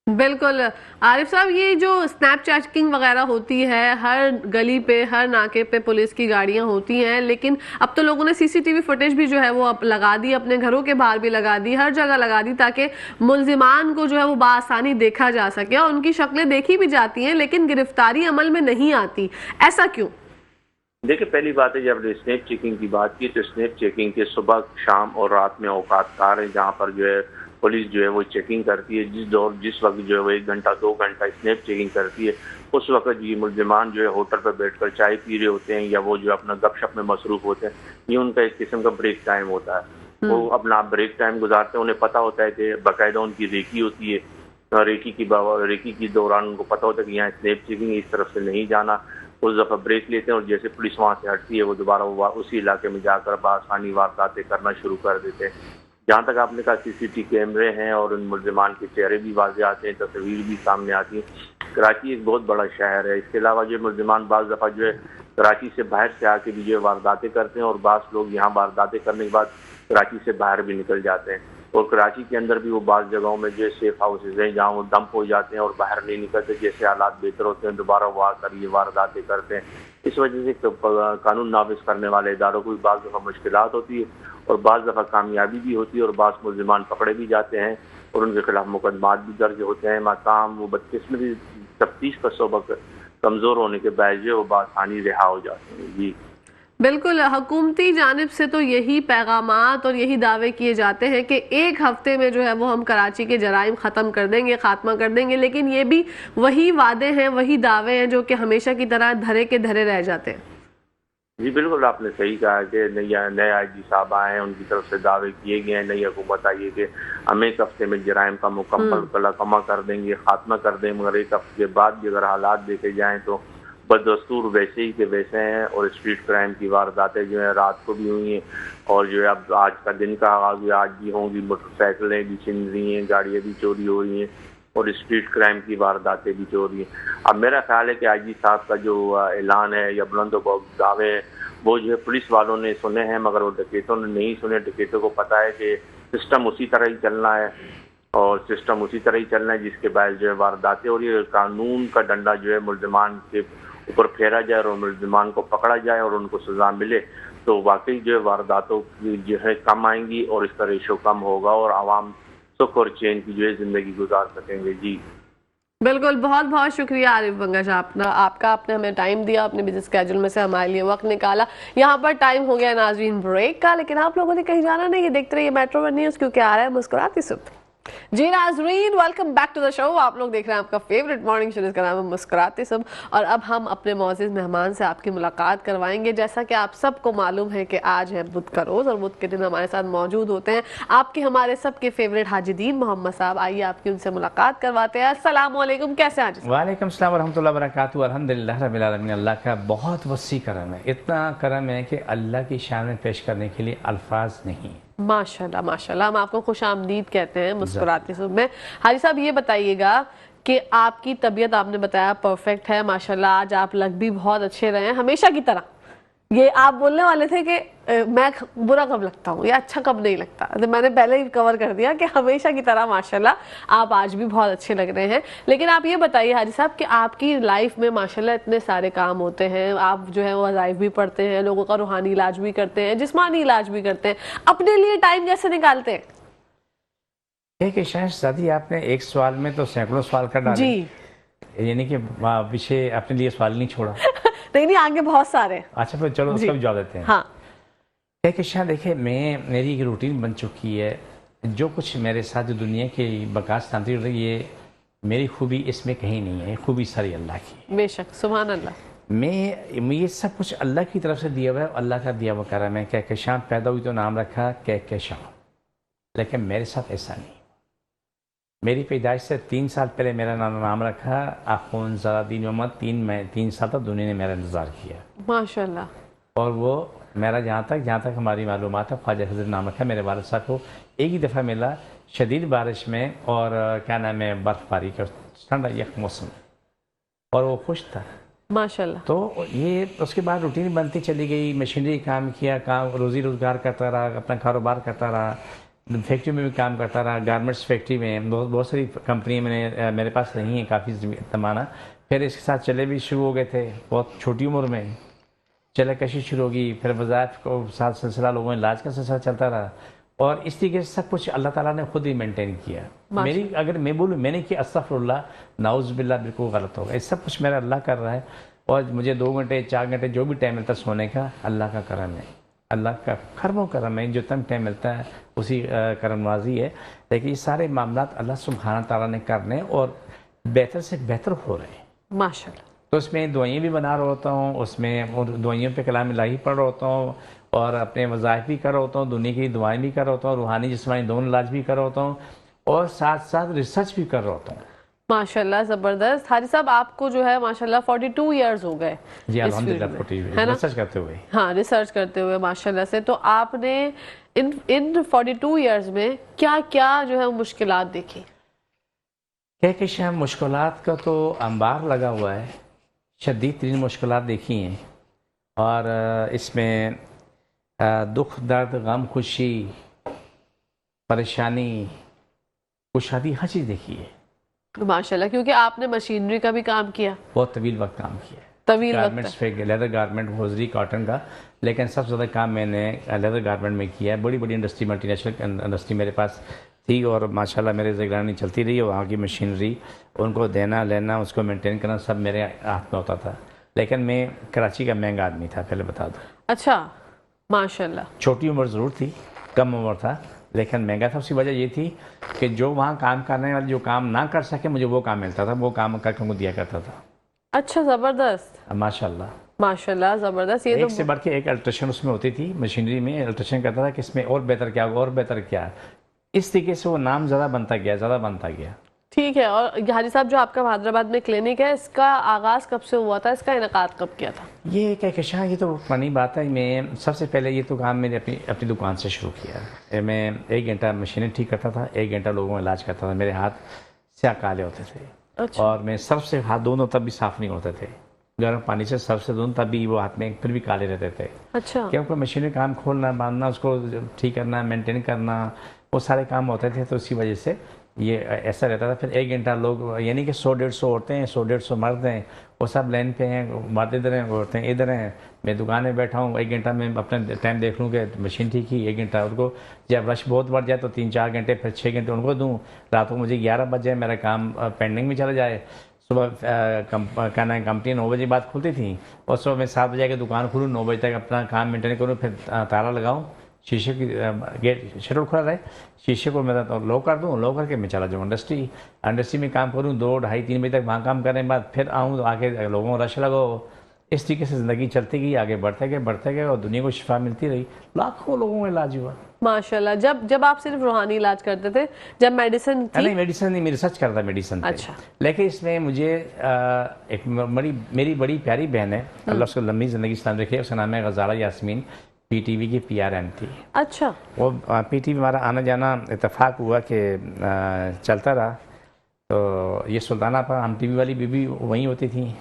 Speaker 1: बिल्कुल आरिफ साहब, ये जो स्नैप चैटिंग वगैरह होती है, हर गली पे, हर नाके पे पुलिस की गाड़ियां होती हैं, लेकिन अब तो लोगों ने सीसीटीवी फुटेज भी जो है वो अब लगा दी, अपने घरों के बाहर भी लगा दी, हर जगह लगा दी, ताकि मुल्जिमान को जो है वो बासानी देखा जा सके और उनकी शक्लें देखी भी जाती हैं लेकिन गिरफ्तारी अमल में नहीं आती। ऐसा क्यों? देखिए,
Speaker 3: पहली बात है, जब स्नैप चेकिंग की बात की तो स्नैप चेकिंग के सुबह, शाम और रात में औकात कार है जहाँ पर जो है पुलिस जो है वो चेकिंग करती है। जिस वक्त जो है वो 1 घंटा 2 घंटा स्नैप चेकिंग करती है, उस वक्त ये मुल्जिमान जो है होटल पर बैठकर चाय पी रहे होते हैं या वो जो अपना गपशप में मसरूफ होते हैं। ये उनका एक किस्म का ब्रेक टाइम होता है। वो अपना ब्रेक टाइम गुजारते हैं। उन्हें पता होता है कि बाकायदा उनकी रेकी होती है, रेकी के दौरान उनको पता होता है कि यहाँ स्नैप चेकिंग इस तरफ से नहीं जाना। उस दफ़ा ब्रेक लेते हैं और जैसे पुलिस वहाँ से हटती है वो दोबारा उसी इलाके में जाकर बासानी वारदातें करना शुरू कर देते हैं। जहाँ तक आपने कहा सीसीटीवी कैमरे हैं और उन मुल्जिमान के चेहरे भी वाज़े आते हैं, तस्वीर भी सामने आती है। कराची एक बहुत बड़ा शहर है। इसके अलावा जो मुल्जिमान बाज़ दफ़ा जो है कराची से बाहर से आके भी जो वारदातें करते हैं और बाज़ लोग यहाँ वारदातें करने के बाद कराची से बाहर भी निकल जाते हैं। और कराची के अंदर भी वो बाज़ जगहों में जो सेफ हाउसेज हैं जहाँ वो डंप हो जाते हैं और बाहर नहीं निकलते, जैसे हालात बेहतर होते हैं दोबारा वो आकर ये वारदातें करते हैं। इस वजह से कानून नाफिज करने वाले इदारों को भी बाज़ दफ़ा मुश्किलात होती है और बाज़ दफ़ा कामयाबी भी होती है और बाज़ मुल्ज़िमान पकड़े भी जाते हैं और उनके खिलाफ मुकदमात भी दर्ज होते हैं। माताम वो बदकिस्मती तफ्तीश का शोबा कमज़ोर होने के बावजूद वो बआसानी रिहा हो जाते हैं। जी
Speaker 1: बिल्कुल, हुकूमती जानिब से तो यही पैगामात और यही दावे किए जाते हैं कि एक हफ्ते में जो है वो हम कराची के जराइम ख़त्म कर देंगे, खात्मा कर देंगे, लेकिन ये भी वही वादे हैं, वही दावे हैं जो कि हमेशा की तरह धरे के धरे रह जाते हैं।
Speaker 3: जी बिल्कुल, आपने सही कहा कि नए IG साहब आए हैं, उनकी तरफ से दावे किए गए हैं, नई हुकूमत आई है कि हम एक हफ्ते में जराइम का मुकम्मल कमा कर देंगे, खात्मा कर देंगे, मगर एक हफ्ते के बाद भी अगर हालात देखे जाएँ तो बदस्तूर वैसे ही के वैसे हैं और स्ट्रीट क्राइम की वारदातें जो है रात को भी हुई हैं और जो है अब आज का दिन का आगाज भी आज भी होंगी, मोटरसाइकिलें भी छिन रही हैं, गाड़ियाँ भी चोरी हो रही हैं और स्ट्रीट क्राइम की वारदातें भी चोरी हैं। अब मेरा ख्याल है कि IG साहब का जो ऐलान है या बुलंद दावे हैं वो जो है पुलिस वालों ने सुने हैं मगर वो डकैतों ने नहीं सुने। डकैतों को पता है कि सिस्टम उसी तरह ही चलना है और सिस्टम उसी तरह ही चलना है जिसके बाद जो है वारदातें और ये कानून का डंडा जो है मुल्ज़िमान के ऊपर फेरा जाए और मुल्ज़िमान को पकड़ा जाए और उनको सजा मिले तो वाकई जो है वारदातों की जो है कम आएंगी और इसका रेशो कम होगा और आवाम सुख और चैन की जो है ज़िंदगी गुजार सकेंगे। जी
Speaker 1: बिल्कुल, बहुत बहुत शुक्रिया आरिफ बंगश आपका, आपने हमें टाइम दिया, अपने बिजी स्केड्यूल में से हमारे लिए वक्त निकाला। यहाँ पर टाइम हो गया नाज़रीन ब्रेक का, लेकिन आप लोगों ने कहीं जाना नहीं है, देखते रहिए मेट्रो वन न्यूज़ क्योंकि आ रहा है मुस्कुराती सुबह। जी नाज़रीन, welcome back to the show. आप लोग देख रहे हैं आपका फेवरेट मॉर्निंग शो जिसका नाम है मुस्कुराते सब और अब हम अपने मौजूद मेहमान से आपकी मुलाकात करवाएंगे। जैसा कि आप सबको मालूम है कि आज है बुध का रोज़ और बुध के दिन हमारे साथ मौजूद होते हैं आपके हमारे सबके फेवरेट हाजीदीन मोहम्मद साहब। आइए आपकी उनसे मुलाकात करवाते हैं। अस्सलाम वालेकुम, कैसे हैं हाजी?
Speaker 4: वालेकुम सलाम व रहमतुल्लाहि व बरकातहू। अल्हम्दुलिल्लाह रब्बिल आलमीन। अल्लाह का बहुत वसी करम है, इतना करम है कि अल्लाह की शान में पेश करने के लिए अल्फाज नहीं।
Speaker 1: माशाल्लाह माशाल्लाह, हम आपको खुश आमदीद कहते हैं मुस्कुराते सुबह में। हाजी साहब ये बताइएगा कि आपकी तबीयत आपने बताया परफेक्ट है माशाल्लाह, आज आप लग भी बहुत अच्छे रहे हैं हमेशा की तरह। ये आप बोलने वाले थे कि मैं बुरा कब लगता हूँ या अच्छा कब नहीं लगता, तो मैंने पहले ही कवर कर दिया कि हमेशा की तरह माशाल्लाह आप आज भी बहुत अच्छे लग रहे हैं। लेकिन आप ये बताइए हाजी साहब कि आपकी लाइफ में माशाल्लाह इतने सारे काम होते हैं, आप जो है वो वज़ाइफ भी पढ़ते हैं, लोगों का रूहानी इलाज भी करते हैं, जिस्मानी इलाज भी करते हैं, अपने लिए टाइम कैसे निकालते हैं?
Speaker 4: एक शहजादी आपने एक सवाल में तो सैकड़ों सवाल कर डाले
Speaker 1: जी,
Speaker 4: यानी कि विषय अपने लिए सवाल नहीं छोड़ा।
Speaker 1: नहीं आगे बहुत सारे।
Speaker 4: अच्छा फिर चलो उसका भी जवाब देते हैं।
Speaker 1: हाँ,
Speaker 4: एक शायद देखिए मेरी एक रूटीन बन चुकी है, जो कुछ मेरे साथ जो दुनिया की बकास तांती रही है मेरी खूबी इसमें कहीं नहीं है, खूबी सारी अल्लाह की।
Speaker 1: बेशक, सुभान अल्लाह।
Speaker 4: मैं ये सब कुछ अल्लाह की तरफ से दिया हुआ है, अल्लाह का दिया हुआ करम है। कहकशां पैदा हुई तो नाम रखा कहकशां, लेकिन मेरे साथ ऐसा नहीं। मेरी पैदाइश से 3 साल पहले मेरा नाम रखा आखून ज़रादीन मोहम्मद। 3 साल तक दुनिया ने मेरा इंतज़ार किया
Speaker 1: माशाल्लाह।
Speaker 4: और वो मेरा जहाँ तक हमारी मालूमात है ख्वाजा हज़रत नाम रखा। मेरे वालिद साहब को एक ही दफ़ा मिला शदीद बारिश में और क्या नाम है बर्फ़बारी का ठंडा यक मौसम, और वो खुश था
Speaker 1: माशाल्लाह।
Speaker 4: तो ये उसके बाद रूटीन बनती चली गई। मशीनरी काम किया, काम रोज़ी रोज़गार करता रहा, अपना कारोबार करता रहा, फैक्ट्री में भी काम करता रहा, गारमेंट्स फैक्ट्री में बहुत सारी कंपनी मेरे पास रही हैं काफ़ी ज़माना। फिर इसके साथ चले भी शुरू हो गए थे, बहुत छोटी उम्र में चले कशी शुरू होगी। फिर वज़ाइफ को साथ सिलसिला लोगों में इलाज का सिलसिला चलता रहा और इस तरीके से सब कुछ अल्लाह ताला ने खुद ही मेंटेन किया। मेरी अगर मैं बोलूँ मैंने किया अस्तग़फ़िरुल्लाह नाउज़ बिल्लाह बिल्कुल गलत होगा। ये सब कुछ मेरा अल्लाह कर रहा है और मुझे 2 घंटे 4 घंटे जो भी टाइम मिलता है सोने का अल्लाह का करम है, अल्लाह का खरमो करम है। जो टाइम मिलता है उसी करम नवाज़ी है। लेकिन ये सारे मामलात अल्लाह सुब्हाना ताला ने करने और बेहतर से बेहतर हो रहे हैं
Speaker 1: माशाल्लाह।
Speaker 4: तो उसमें दुआएं भी बना रहा होता हूँ, उसमें और दुआइयों पे कलाम इलाही पढ़ रहा होता हूँ और अपने वज़ाइफ भी कर रहा होता हूँ, दुनिया की दुआएं भी कर रहा होता हूँ, रूहानी जिस्मानी दोनों इलाज भी कर रहा होता हूँ और साथ साथ रिसर्च भी कर रहा होता हूँ।
Speaker 1: माशाल्लाह ज़बरदस्त। हाजी साहब आपको जो है माशाल्लाह 42 इयर्स हो गए
Speaker 4: जी
Speaker 1: इस
Speaker 4: अल्हम्दुलिल्लाह,
Speaker 1: फील्ड में,
Speaker 4: 40
Speaker 1: है ना?
Speaker 4: रिसर्च करते हुए।
Speaker 1: हाँ, रिसर्च करते हुए माशाल्लाह से। तो आपने इन 42 इयर्स में क्या क्या जो है मुश्किलात देखी?
Speaker 4: कि शायद मुश्किलात का तो अंबार लगा हुआ है, शदीद तरीन मुश्किलात देखी हैं और इसमें दुख दर्द गम खुशी परेशानी, कुशादी, हर चीज़ देखी है।
Speaker 1: माशाल्लाह, क्योंकि आपने मशीनरी का भी काम किया,
Speaker 4: बहुत तवील वक्त काम किया है।
Speaker 1: तवील
Speaker 4: गारमेंट्स
Speaker 1: वक्त।
Speaker 4: पे, लेदर गारमेंट, होजरी, कॉटन का, लेकिन सबसे ज़्यादा काम मैंने लेदर गारमेंट में किया है। बड़ी बड़ी इंडस्ट्री, मल्टीनेशनल इंडस्ट्री मेरे पास थी और माशाल्लाह मेरे निगरानी चलती रही और वहाँ की मशीनरी, उनको देना लेना, उसको मेंटेन करना सब मेरे हाथ में होता था। लेकिन मैं कराची का महंगा आदमी था, पहले बता दूँ।
Speaker 1: अच्छा, माशाल्लाह।
Speaker 4: छोटी उम्र ज़रूर थी, कम उम्र था, लेकिन महंगा था। उसकी वजह ये थी कि जो वहाँ काम करने वाले जो काम ना कर सके, मुझे वो काम मिलता था, वो काम करके उनको दिया करता था।
Speaker 1: अच्छा, ज़बरदस्त,
Speaker 4: माशाल्लाह।
Speaker 1: माशाल्लाह, ज़बरदस्त। ये
Speaker 4: एक
Speaker 1: तो
Speaker 4: से बढ़ के एक इलेक्ट्रिशियन उसमें होती थी, मशीनरी में इलेक्ट्रिशियन करता था कि इसमें और बेहतर क्या होगा और बेहतर क्या। इस तरीके से वो नाम ज़्यादा बनता गया, ज़्यादा बनता गया।
Speaker 1: ठीक है। और हाजी साहब, जो आपका हैदराबाद में क्लिनिक है, इसका आगाज़ कब से हुआ था, इसका इनकाद कब किया था?
Speaker 4: ये कहकशां, ये तो फनी बात है। मैं सबसे पहले ये तो काम मैंने अपनी दुकान से शुरू किया। मैं 1 घंटा मशीनें ठीक करता था, 1 घंटा लोगों का इलाज करता था। मेरे हाथ स्याह काले होते थे।
Speaker 1: अच्छा।
Speaker 4: और मैं सर्फ से हाथ धोऊं तब भी साफ़ नहीं होते थे। गर्म पानी से सर्फ से धोऊं तब भी वो हाथ में फिर भी काले रहते थे।
Speaker 1: अच्छा।
Speaker 4: क्योंकि मशीनें काम खोलना, बांधना, उसको ठीक करना, मेंटेन करना, वो सारे काम होते थे। तो इसी वजह से ये ऐसा रहता था। फिर 1 घंटा लोग, यानी कि 100-150 औरतें हैं, 100-150 मर्द हैं, वो सब लाइन पे हैं, मर्द इधर हैं, औरतें इधर हैं। मैं दुकान में बैठा हूँ, 1 घंटा में अपना टाइम देख लूँ कि मशीन ठीक ही, 1 घंटा उनको, जब रश बहुत बढ़ जाए तो 3-4 घंटे, फिर 6 घंटे उनको दूँ। रात को मुझे 11 बज जाए, मेरा काम पेंडिंग में चला जाए। सुबह कहना कंपनी 9 बजे बाद खुलती थी और सुबह मैं 7 बजे की दुकान खोलूँ, 9 बजे तक अपना काम मेंटेन करूँ, फिर ताला लगाऊँ, शीशे की गेट शटर खुला रहे, शीशे को मैं तो लॉक कर दूँ, लॉक करके मैं चला जाऊँ इंडस्ट्री में काम करूँ। 2, ढाई, 3 बजे तक वहाँ काम करने के बाद फिर आऊँ तो आके लोगों को रश लगाओ। इस तरीके से ज़िंदगी चलती गई, आगे बढ़ते गए और दुनिया को शिफा मिलती रही। लाखों लोगों का इलाज हुआ।
Speaker 1: माशाल्लाह। जब आप सिर्फ रूहानी इलाज करते थे, जब मेडिसिन थी?
Speaker 4: नहीं, मेडिसिन नहीं, मैं रिसर्च करता मेडिसिन पे।
Speaker 1: अच्छा।
Speaker 4: लेकिन इसमें मुझे एक मेरी बड़ी प्यारी बहन है, अल्लाह उसको लंबी ज़िंदगी सलामत रखे, उसका नाम है गजाला यास्मीन, पीटीवी की PRN थी।
Speaker 1: अच्छा।
Speaker 4: वो पीटीवी हमारा आना जाना इत्तेफाक हुआ कि चलता रहा। तो ये सुल्ताना पर हम टीवी वाली बीबी वहीं होती थी।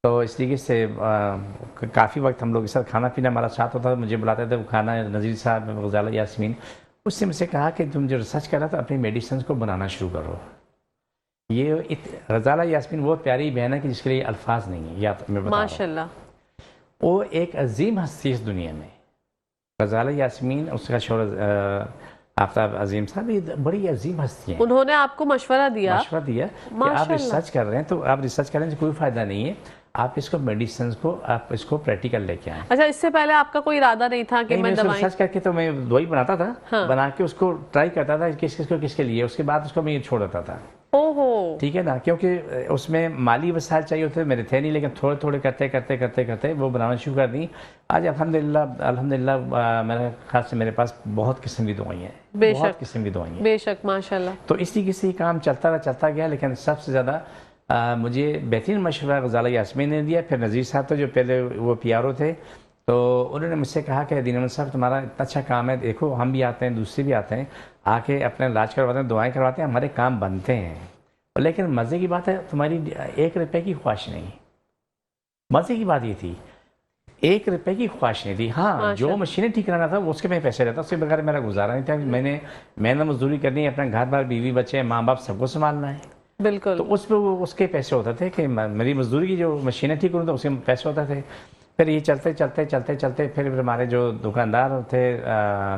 Speaker 4: तो इस तरीके से काफ़ी वक्त हम लोग के साथ खाना पीना हमारा साथ होता था। मुझे बुलाते थे वो खाना, नज़ीर साहब, गजाला यास्मीन। उससे मुझसे कहा कि तुम जो रिसर्च कर रहा था अपनी मेडिसिन को बनाना शुरू करो। ये गजाला यास्मीन वो प्यारी बहन है कि जिसके लिए अल्फाज नहीं है, या तो मैं बता रहा हूँ।
Speaker 1: माशाल्लाह।
Speaker 4: वो एक अजीम हस्ती इस दुनिया में, गजाला यास्मीन, उसका शोहर आफ्ताब अजीम साहब, ये बड़ी अजीम हस्ती हैं।
Speaker 1: उन्होंने आपको मशवरा दिया
Speaker 4: कि आप
Speaker 1: माशाल्लाह।
Speaker 4: रिसर्च कर रहे हैं, तो आप रिसर्च करने से कोई फ़ायदा नहीं है, आप इसको मेडिसिन को, आप इसको प्रैक्टिकल लेके आए।
Speaker 1: अच्छा, इससे पहले आपका कोई इरादा नहीं था कि मैं दवाई?
Speaker 4: रिसर्च करके तो मैं दवाई बनाता था।
Speaker 1: हाँ।
Speaker 4: बना के उसको ट्राई करता था किसके लिए, उसके बाद उसको मैं छोड़ देता था।
Speaker 1: ओहो।
Speaker 4: ठीक है ना, क्योंकि उसमें माली वसाइल चाहिए होते, मेरे थे नहीं, लेकिन थोड़े थोड़े करते वो बनाना शुरू कर दी। आज अल्हम्दुलिल्लाह मेरे ख्याल से मेरे पास बहुत किस्म की दवाइयाँ हैं, बहुत किस्म की दवाइयाँ हैं,
Speaker 1: बेशक, माशाल्लाह।
Speaker 4: तो इस तरीके से काम चलता गया। लेकिन सबसे ज़्यादा मुझे बेहतरीन मशवरा गजाला यास्मीन ने दिया। फिर नज़ीर साहब तो जो पहले वो PRO थे, तो उन्होंने मुझसे कहा कि दीन अहमद साहब, तुम्हारा इतना अच्छा काम है, देखो हम भी आते हैं, दूसरे भी आते हैं, आके अपना इलाज करवाते हैं, दुआएं करवाते हैं, हमारे काम बनते हैं। लेकिन मज़े की बात है, तुम्हारी 1 रुपये की ख्वाहिश नहीं। मज़े की बात ये थी, 1 रुपये की ख्वाहिश नहीं थी। हाँ, जो मशीनें ठीक कराना था उसके में पैसे रहता, उसके बगैर मेरा गुजारा नहीं था। मैंने मेहनत मजदूरी करनी है, अपना घर बार, बीवी बच्चे, माँ बाप सबको संभालना है।
Speaker 1: बिल्कुल।
Speaker 4: तो उस पर उसके पैसे होते थे कि मेरी मजदूरी की जो मशीनें ठीक करूँ तो उसके पैसे होते थे। फिर ये चलते फिर हमारे जो दुकानदार थे,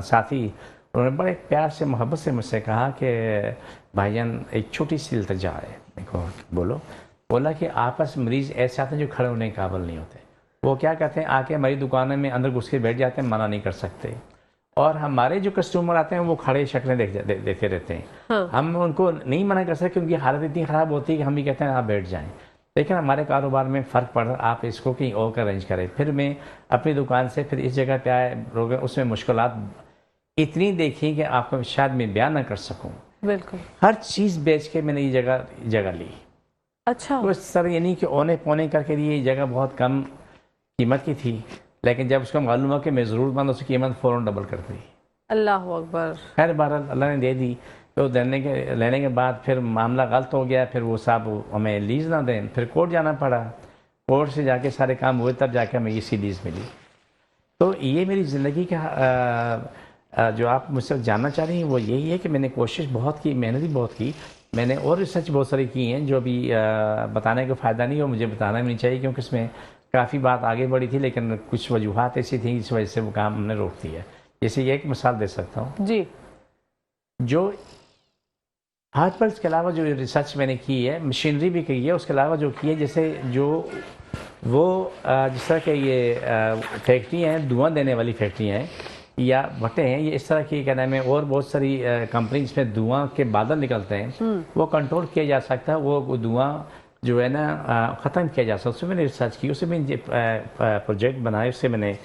Speaker 4: साथी, उन्होंने बड़े प्यार से, मोहब्बत से मुझसे कहा कि भाईजान, एक छोटी सी इल्तिजा है। देखो, बोला कि आपस मरीज़ ऐसे आते हैं जो खड़े होने के काबिल नहीं होते। वो क्या कहते हैं, आके हमारी दुकान में अंदर घुस के बैठ जाते हैं, मना नहीं कर सकते। और हमारे जो कस्टमर आते हैं वो खड़े शक्लें देखते रहते हैं।
Speaker 1: हाँ।
Speaker 4: हम उनको नहीं मना कर सकते क्योंकि हालत इतनी ख़राब होती है कि हम भी कहते हैं आप बैठ जाएं। लेकिन हमारे कारोबार में फ़र्क पड़ रहा, आप इसको कहीं और का अरेंज करें। फिर मैं अपनी दुकान से फिर इस जगह पे आए, उसमें मुश्किलात इतनी देखी कि आपको शायद मैं बयान ना कर सकूँ।
Speaker 1: बिल्कुल।
Speaker 4: हर चीज़ बेच के मैंने ये जगह ली।
Speaker 1: अच्छा।
Speaker 4: तो इस तरह यानी कि औने पौने करके लिए ये जगह बहुत कम कीमत की थी, लेकिन जब उसको मालूम हुआ कि मैं ज़रूरतमंद, उसकी कीमत फ़ौरन डबल कर दी।
Speaker 1: अल्लाह अकबर।
Speaker 4: खैर बहरहाल अल्लाह ने दे दी। तो लेने के बाद फिर मामला गलत हो गया, फिर वो साहब हमें लीज़ ना दें, फिर कोर्ट जाना पड़ा। कोर्ट से जाके सारे काम हुए, तब जाके हमें इसी लीज़ मिली। तो ये मेरी ज़िंदगी का जो आप मुझसे जानना चाह रही हैं वो यही है कि मैंने कोशिश बहुत की, मेहनत भी बहुत की, मैंने और रिसर्च बहुत सारी की हैं जो अभी बताने का फ़ायदा नहीं हो, मुझे बताना भी नहीं चाहिए क्योंकि इसमें काफ़ी बात आगे बढ़ी थी, लेकिन कुछ वजूहत ऐसी थी जिस वजह से वो काम हमने रोक दिया। जैसे ये एक मिसाल दे सकता हूँ,
Speaker 1: जी
Speaker 4: जो हाथ पर इसके अलावा जो रिसर्च मैंने की है, मशीनरी भी की है, उसके अलावा जो की है, जैसे जो वो जिस तरह के ये फैक्ट्री हैं, धुआं देने वाली फैक्ट्रियाँ हैं या भट्टे हैं, ये इस तरह की क्या नाम है, और बहुत सारी कंपनी जिसमें धुआं के बादल निकलते हैं, वो कंट्रोल किया जा सकता है, वो धुआं जो है ना ख़त्म किया जा सकता है। उसमें मैंने रिसर्च की, उससे मैंने प्रोजेक्ट बनाए, उससे मैंने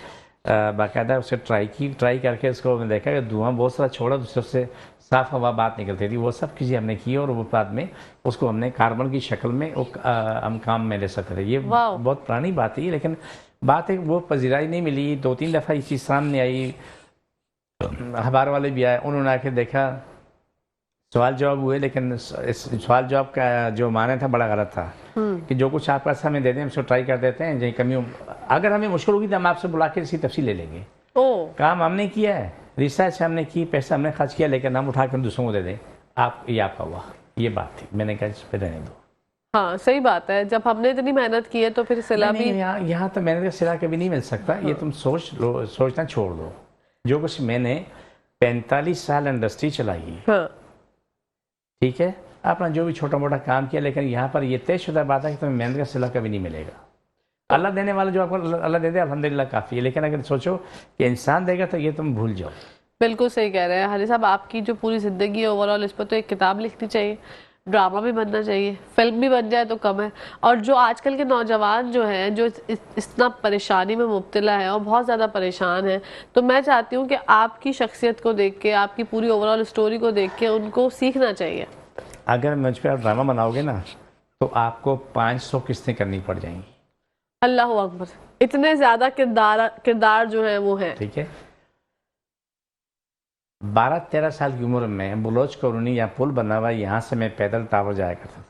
Speaker 4: बाकायदा उसे ट्राई करके उसको मैंने देखा कि धुआं बहुत सारा छोड़ा, दूसरे से साफ़ हवा बात निकलती थी, वो सब चीज़ें हमने की और वो बाद में उसको हमने कार्बन की शक्ल में हम काम में ले सकते थे। ये बहुत पुरानी बात है, लेकिन बात है वो पजीराई नहीं मिली। 2-3 दफ़ा ये चीज़ सामने आई, अखबार वाले भी आए, उन्होंने आके देखा, सवाल जवाब हुए, लेकिन इस सवाल जवाब का जो माने था बड़ा गलत था कि जो कुछ आप पैसा हमें दे दें हम उसको ट्राई कर देते हैं, जहीं कमी अगर हमें मुश्किल होगी तो हम आपसे बुला के इसकी तफसील ले लेंगे। काम हमने किया है, रिसर्च हमने की, पैसा हमने खर्च किया, लेकिन हम उठा कर दूसरों को दे दें, आप ये आपका हुआ, ये बात थी। मैंने कहा इस पर रहने दो।
Speaker 1: हाँ सही बात है, जब हमने इतनी मेहनत की है तो फिर सिला भी
Speaker 4: यहाँ तो मेहनत का सिला कभी नहीं मिल सकता। ये तुम सोच लो, सोचना छोड़ दो। जो कुछ मैंने 45 साल इंडस्ट्री चलाई, ठीक है, अपना जो भी छोटा मोटा काम किया, लेकिन यहाँ पर ये तयशुदा बात है कि तुम्हें मेहनत का सिला कभी नहीं मिलेगा। अल्लाह देने वाला जो आपको अल्लाह दे दे अल्हम्दुलिल्लाह काफ़ी है, लेकिन अगर सोचो कि इंसान देगा तो ये तुम भूल जाओ।
Speaker 1: बिल्कुल सही कह रहे हैं हादी साहब, आपकी जो पूरी ज़िंदगी है ओवरऑल, इस पर तो एक किताब लिखनी चाहिए, ड्रामा भी बनना चाहिए, फिल्म भी बन जाए तो कम है। और जो आजकल के नौजवान जो हैं, जो इतना परेशानी में मुब्तला है और बहुत ज़्यादा परेशान है, तो मैं चाहती हूँ कि आपकी शख्सियत को देख के, आपकी पूरी ओवरऑल स्टोरी को देख के उनको सीखना चाहिए।
Speaker 4: अगर मुझ पर आप ड्रामा बनाओगे ना तो आपको 500 किस्तें करनी पड़ जाएंगी।
Speaker 1: अल्लाह अकबर, इतने ज़्यादा किरदार जो है वो है।
Speaker 4: ठीक है, 12-13 साल की उम्र में बलोच कॉलोनी या पुल बना हुआ, यहाँ से मैं पैदल टावर जाया करता था।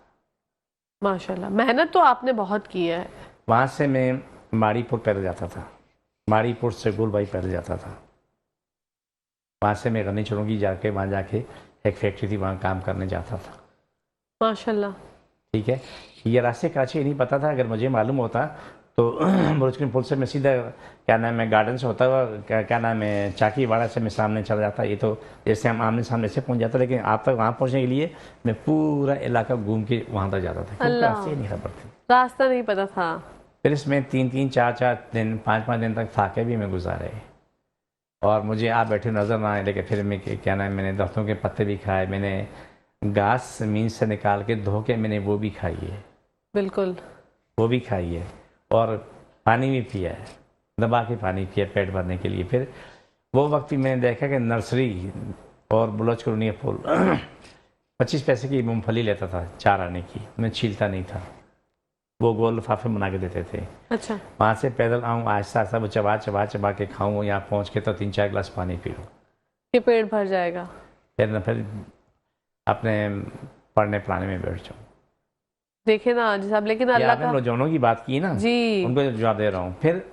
Speaker 1: माशाल्लाह, मेहनत तो आपने बहुत की है।
Speaker 4: वहाँ से मैं माड़ीपुर पैदल जाता था, माड़ीपुर से गुलबाई पैदल जाता था, वहाँ से मैं गन्नी चुरूंगी जाके, वहाँ जाके एक फैक्ट्री थी, वहाँ काम करने जाता था।
Speaker 1: माशाल्लाह,
Speaker 4: ठीक है, ये रास्ते कराची नहीं पता था। अगर मुझे मालूम होता तो बुरुजकिन पुल से मैं सीधा क्या नाम है गार्डन से होता हुआ क्या नाम है चाकीवाड़ा से मैं सामने चला जाता। ये तो जैसे हम आमने सामने से पहुंच जाता, लेकिन आप तक वहाँ पहुँचने के लिए मैं पूरा इलाका घूम के वहाँ तक जाता था, क्योंकि रास्ते नहीं खबर थी,
Speaker 1: रास्ता नहीं पता था।
Speaker 4: फिर इसमें 3-3, 4-4 दिन, 5-5 दिन तक फाके भी मैं गुजारे और मुझे आप बैठे नज़र ना आए। लेकिन फिर मैं क्या नाम, मैंने दरख्तों के पत्ते भी खाए, मैंने घास ज़मीन से निकाल के धो के मैंने वो भी खाई है,
Speaker 1: बिल्कुल
Speaker 4: वो भी खाई है, और पानी भी पिया है, दबा के पानी पिया पेट भरने के लिए। फिर वो वक्त भी मैंने देखा कि नर्सरी और बलोच कॉलोनी पुल 25 पैसे की मूंगफली लेता था 4 आने की, मैं छीलता नहीं था, वो गोल लिफाफे बना के देते थे।
Speaker 1: अच्छा,
Speaker 4: वहाँ से पैदल आऊँ, आहिस्ता आहिस्ता वो चबा के खाऊँ, यहाँ पहुँच के तो 3-4 गिलास पानी पी लूँ,
Speaker 1: ये पेट भर जाएगा।
Speaker 4: फिर अपने पढ़ने पढ़ाने में बैठ जाऊँ।
Speaker 1: देखे ना हाजी साहब, लेकिन अल्लाह का,
Speaker 4: नौजवानों की बात की ना
Speaker 1: जी,
Speaker 4: उनको जवाब दे रहा हूँ। फिर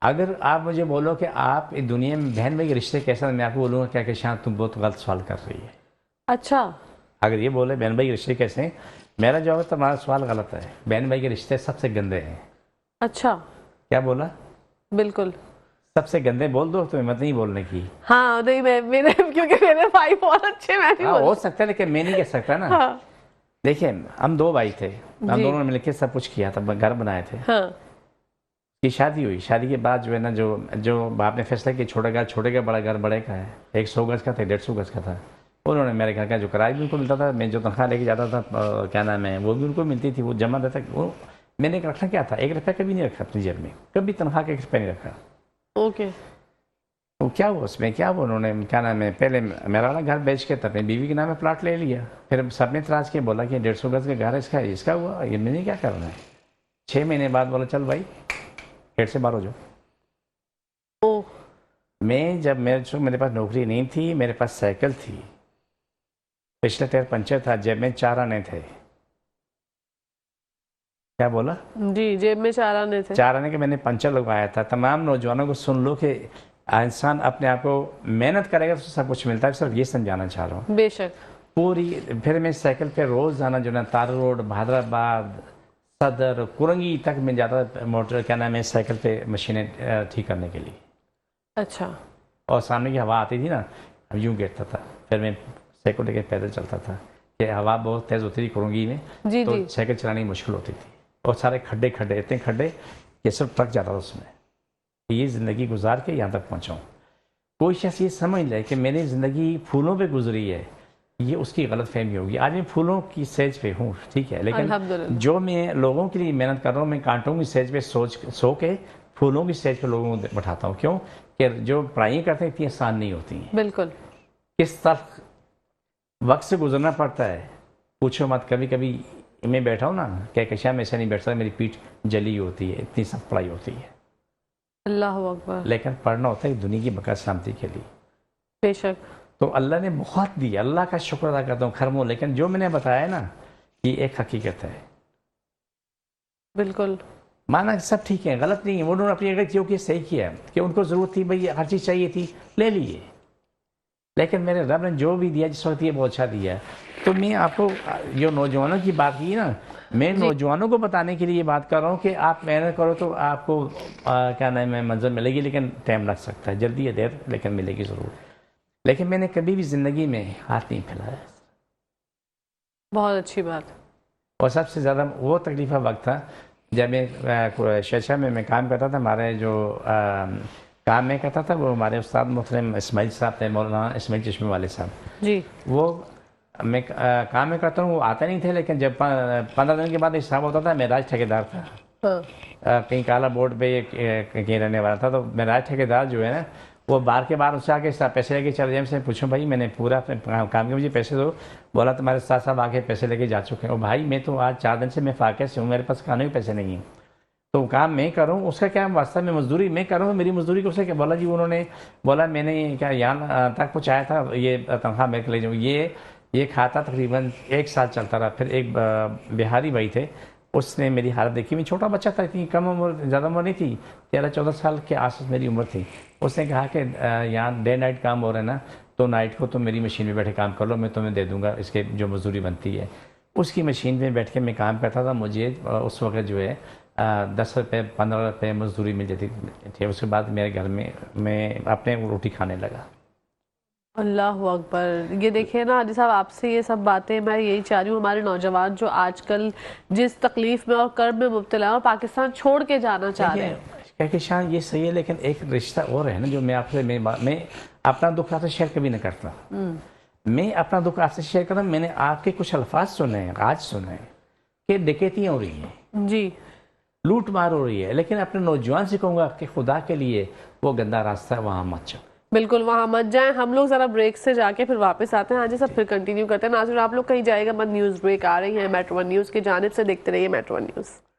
Speaker 4: अगर आप मुझे बोलो कि आप इस दुनिया में बहन भाई के रिश्ते कैसे, मैं आपको बोलूँगा क्या कि शायद तुम बहुत गलत सवाल कर रही है।
Speaker 1: अच्छा,
Speaker 4: अगर ये बोले बहन भाई के रिश्ते कैसे हैं, मेरा जवाब है तुम्हारा सवाल गलत है। बहन भाई के रिश्ते सबसे गंदे हैं।
Speaker 1: अच्छा,
Speaker 4: क्या बोला?
Speaker 1: बिल्कुल
Speaker 4: सबसे गंदे बोल दो, तुम्हें मत नहीं बोलने की।
Speaker 1: हाँ नहीं, मेरे क्योंकि मेरे भाई बहुत अच्छे, मैं नहीं
Speaker 4: हो सकता है, लेकिन मैं नहीं कह सकता ना।
Speaker 1: हाँ,
Speaker 4: देखिए हम 2 भाई थे, हम दोनों ने मिलकर सब कुछ किया था, घर बनाए थे।
Speaker 1: हाँ,
Speaker 4: की शादी हुई, शादी के बाद जो है ना, जो बाप ने फैसला किया छोटे का बड़ा घर बड़े का है, 100 गज का था, 150 गज का था। उन्होंने मेरे घर का जो किराया भी उनको मिलता था, मैं जो तनख्वाह लेके जाता था क्या नाम है वो भी उनको मिलती थी, वो जमा देता। वो मैंने रखना क्या था, 1 रुपया कभी नहीं रखा अपनी जेब में, कभी तनख्वाह का 1 रुपया नहीं रखा।
Speaker 1: ओके,
Speaker 4: तो क्या हुआ उसमें, क्या हुआ, उन्होंने क्या नाम है पहले मेरा वाला घर बेच के अपनी बीवी के नाम में प्लाट ले लिया। फिर सबने तराज के बोला कि 150 गज का घर है, इसका हुआ, ये मैंने क्या करना है। 6 महीने बाद बोला चल भाई गेट से बाहर हो जाओ। मैं जब मेरे पास नौकरी नहीं थी, मेरे पास साइकिल थी, पिछले टायर पंचर था, जेब में 4 आने थे। क्या बोला?
Speaker 1: जी, जेब में 4 आने थे।
Speaker 4: 4 आने के मैंने पंचर लगवाया था। तमाम नौजवानों को सुन लो कि इंसान अपने आप को मेहनत करेगा तो सब कुछ मिलता है, सिर्फ ये समझाना चाह रहा हूँ।
Speaker 1: बेशक।
Speaker 4: पूरी फिर मैं साइकिल पे रोज़ जाना जो ना तार रोड, भादराबाद, सदर, कुरंगी तक मैं जाता था, मोटर क्या नाम है, साइकिल पे मशीनें ठीक करने के लिए।
Speaker 1: अच्छा।
Speaker 4: और सामने की हवा आती थी ना, अब यूँ गिरता था, फिर मैं साइकिल लेके पैदल चलता था कि हवा बहुत तेज़ होती थी कुरंगी में,
Speaker 1: जी
Speaker 4: तो
Speaker 1: जी।
Speaker 4: साइकिल चलानी मुश्किल होती थी, और सारे खड्डे खड्डे, इतने खड्डे कि सिर्फ ट्रक जाता था उसमें। ये ज़िंदगी गुजार के यहाँ तक पहुँचा हूँ। कोई शख्स ये समझ ले कि मेरी ज़िंदगी फूलों पे गुजरी है, ये उसकी गलत फहमी होगी। आज मैं फूलों की सेज पे हूँ, ठीक है, लेकिन
Speaker 1: अल्हम्दुलिल्लाह।
Speaker 4: जो मैं लोगों के लिए मेहनत कर रहा हूँ, मैं कांटों की सेज पे सो के फूलों की सेज पे लोगों को बैठाता हूँ। क्यों? कि जो पढ़ाई करते हैं इतनी आसान नहीं होती हैं,
Speaker 1: बिल्कुल।
Speaker 4: किस तरह वक्त से गुजरना पड़ता है पूछो मत। कभी कभी मैं बैठा हूँ ना, क्या कशा में ऐसे नहीं बैठता, मेरी पीठ जली होती है, इतनी सख्त पढ़ाई होती है,
Speaker 1: अल्लाह अकबर।
Speaker 4: लेकिन पढ़ना होता है दुनिया की बका सलामती के लिए।
Speaker 1: बेशक।
Speaker 4: तो अल्लाह ने बहुत दिया, अल्लाह का शुक्र अदा करता हूँ खरमो। लेकिन जो मैंने बताया ना, ये एक हकीकत है।
Speaker 1: बिल्कुल।
Speaker 4: माना सब ठीक है, गलत नहीं है, उन्होंने अपनी अगर जो कि सही किया कि उनको ज़रूरत थी, भाई हर चीज़ चाहिए थी, ले लिए। लेकिन मेरे रब ने जो भी दिया जिस वक्त ये बहुत अच्छा दिया। तो मैं आपको जो नौजवानों की बात की ना, मैं नौजवानों को बताने के लिए ये बात कर रहा हूँ कि आप मेहनत करो तो आपको क्या नाम है, मंजिल मिलेगी, लेकिन टाइम लग सकता है, जल्दी या देर लेकिन मिलेगी ज़रूर। लेकिन मैंने कभी भी ज़िंदगी में हाथ नहीं फैलाया।
Speaker 1: बहुत अच्छी बात।
Speaker 4: और सबसे ज़्यादा वो तकलीफ़ा वक्त था जब मैं शेरशाह में मैं काम करता था। हमारे जो काम में करता था वो हमारे उस्ताद मोहतरम इस्माइल साहब थे, मौलाना इस्माइल चश्मे वाले साहब
Speaker 1: जी।
Speaker 4: वो मैं काम में करता हूँ, वो आते नहीं थे। लेकिन जब 15 दिन के बाद हिसाब होता था, मैं राज ठेकेदार था।
Speaker 1: हाँ।
Speaker 4: कहीं काला बोर्ड पे कहीं रहने वाला था। तो मैं राज ठेकेदार जो है ना, वो बार के बार उससे आके पैसे लेके चले जाए। से पूछूं भाई मैंने पूरा अपने काम के मुझे पैसे दो। बोला तुम्हारे साथ साहब आके पैसे लेके जा चुके हैं। और भाई मैं तो आज 4 दिन से मैं फाके से हूँ, मेरे पास खाने के पैसे नहीं हैं। तो काम मैं करूँ उसका क्या वास्ता, में मजदूरी मैं कर रहा हूँ, मेरी मजदूरी को उससे क्या। बोला जी उन्होंने बोला मैंने क्या यहाँ तक पहुँचाया था, ये तनख्वाह मेरे को ले जाऊँ। ये खाता तकरीबन 1 साल चलता रहा। फिर एक बिहारी भाई थे, उसने मेरी हालत देखी। मैं छोटा बच्चा था, इतनी कम उम्र, ज़्यादा उम्र नहीं थी, 13-14 साल के आसपास मेरी उम्र थी। उसने कहा कि यहाँ डे नाइट काम हो रहा है ना, तो नाइट को तुम मेरी मशीन में बैठे काम कर लो, मैं तुम्हें दे दूँगा इसके जो मजदूरी बनती है। उसकी मशीन में बैठ के मैं काम करता था। मुझे उस वक्त जो है 10 रुपये 15 रुपये मजदूरी मिल जाती थी। उसके बाद मेरे घर में मैं अपने रोटी खाने लगा।
Speaker 1: अल्लाह अकबर। ये देखिए ना हाजी साहब, आपसे ये सब बातें मैं यही चाह रही हूँ, हमारे नौजवान जो आजकल जिस तकलीफ में और कर्ब में मुब्तला है और पाकिस्तान छोड़ के जाना चाह रहे हैं।
Speaker 4: कहकशान ये सही है, लेकिन एक रिश्ता और है ना जो मैं आपसे मैं अपना दुख आपसे शेयर कभी नहीं करता। मैं अपना दुख आपसे शेयर करता। मैंने आपके कुछ अल्फाज सुने हैं, आज सुने हैं कि डकैतियाँ हो रही हैं
Speaker 1: जी,
Speaker 4: लूट मार हो रही है। लेकिन अपने नौजवान से कहूँगा कि खुदा के लिए वो गंदा रास्ता है, वहाँ मत जाओ,
Speaker 1: बिल्कुल वहाँ मत जाएं। हम लोग जरा ब्रेक से जाके फिर वापस आते हैं। आज सब फिर कंटिन्यू करते हैं। नाज़रीन आप लोग कहीं जाएगा मत, न्यूज़ ब्रेक आ रही है मेट्रो वन न्यूज़ की जानिब से। देखते रहिए मेट्रो वन न्यूज़।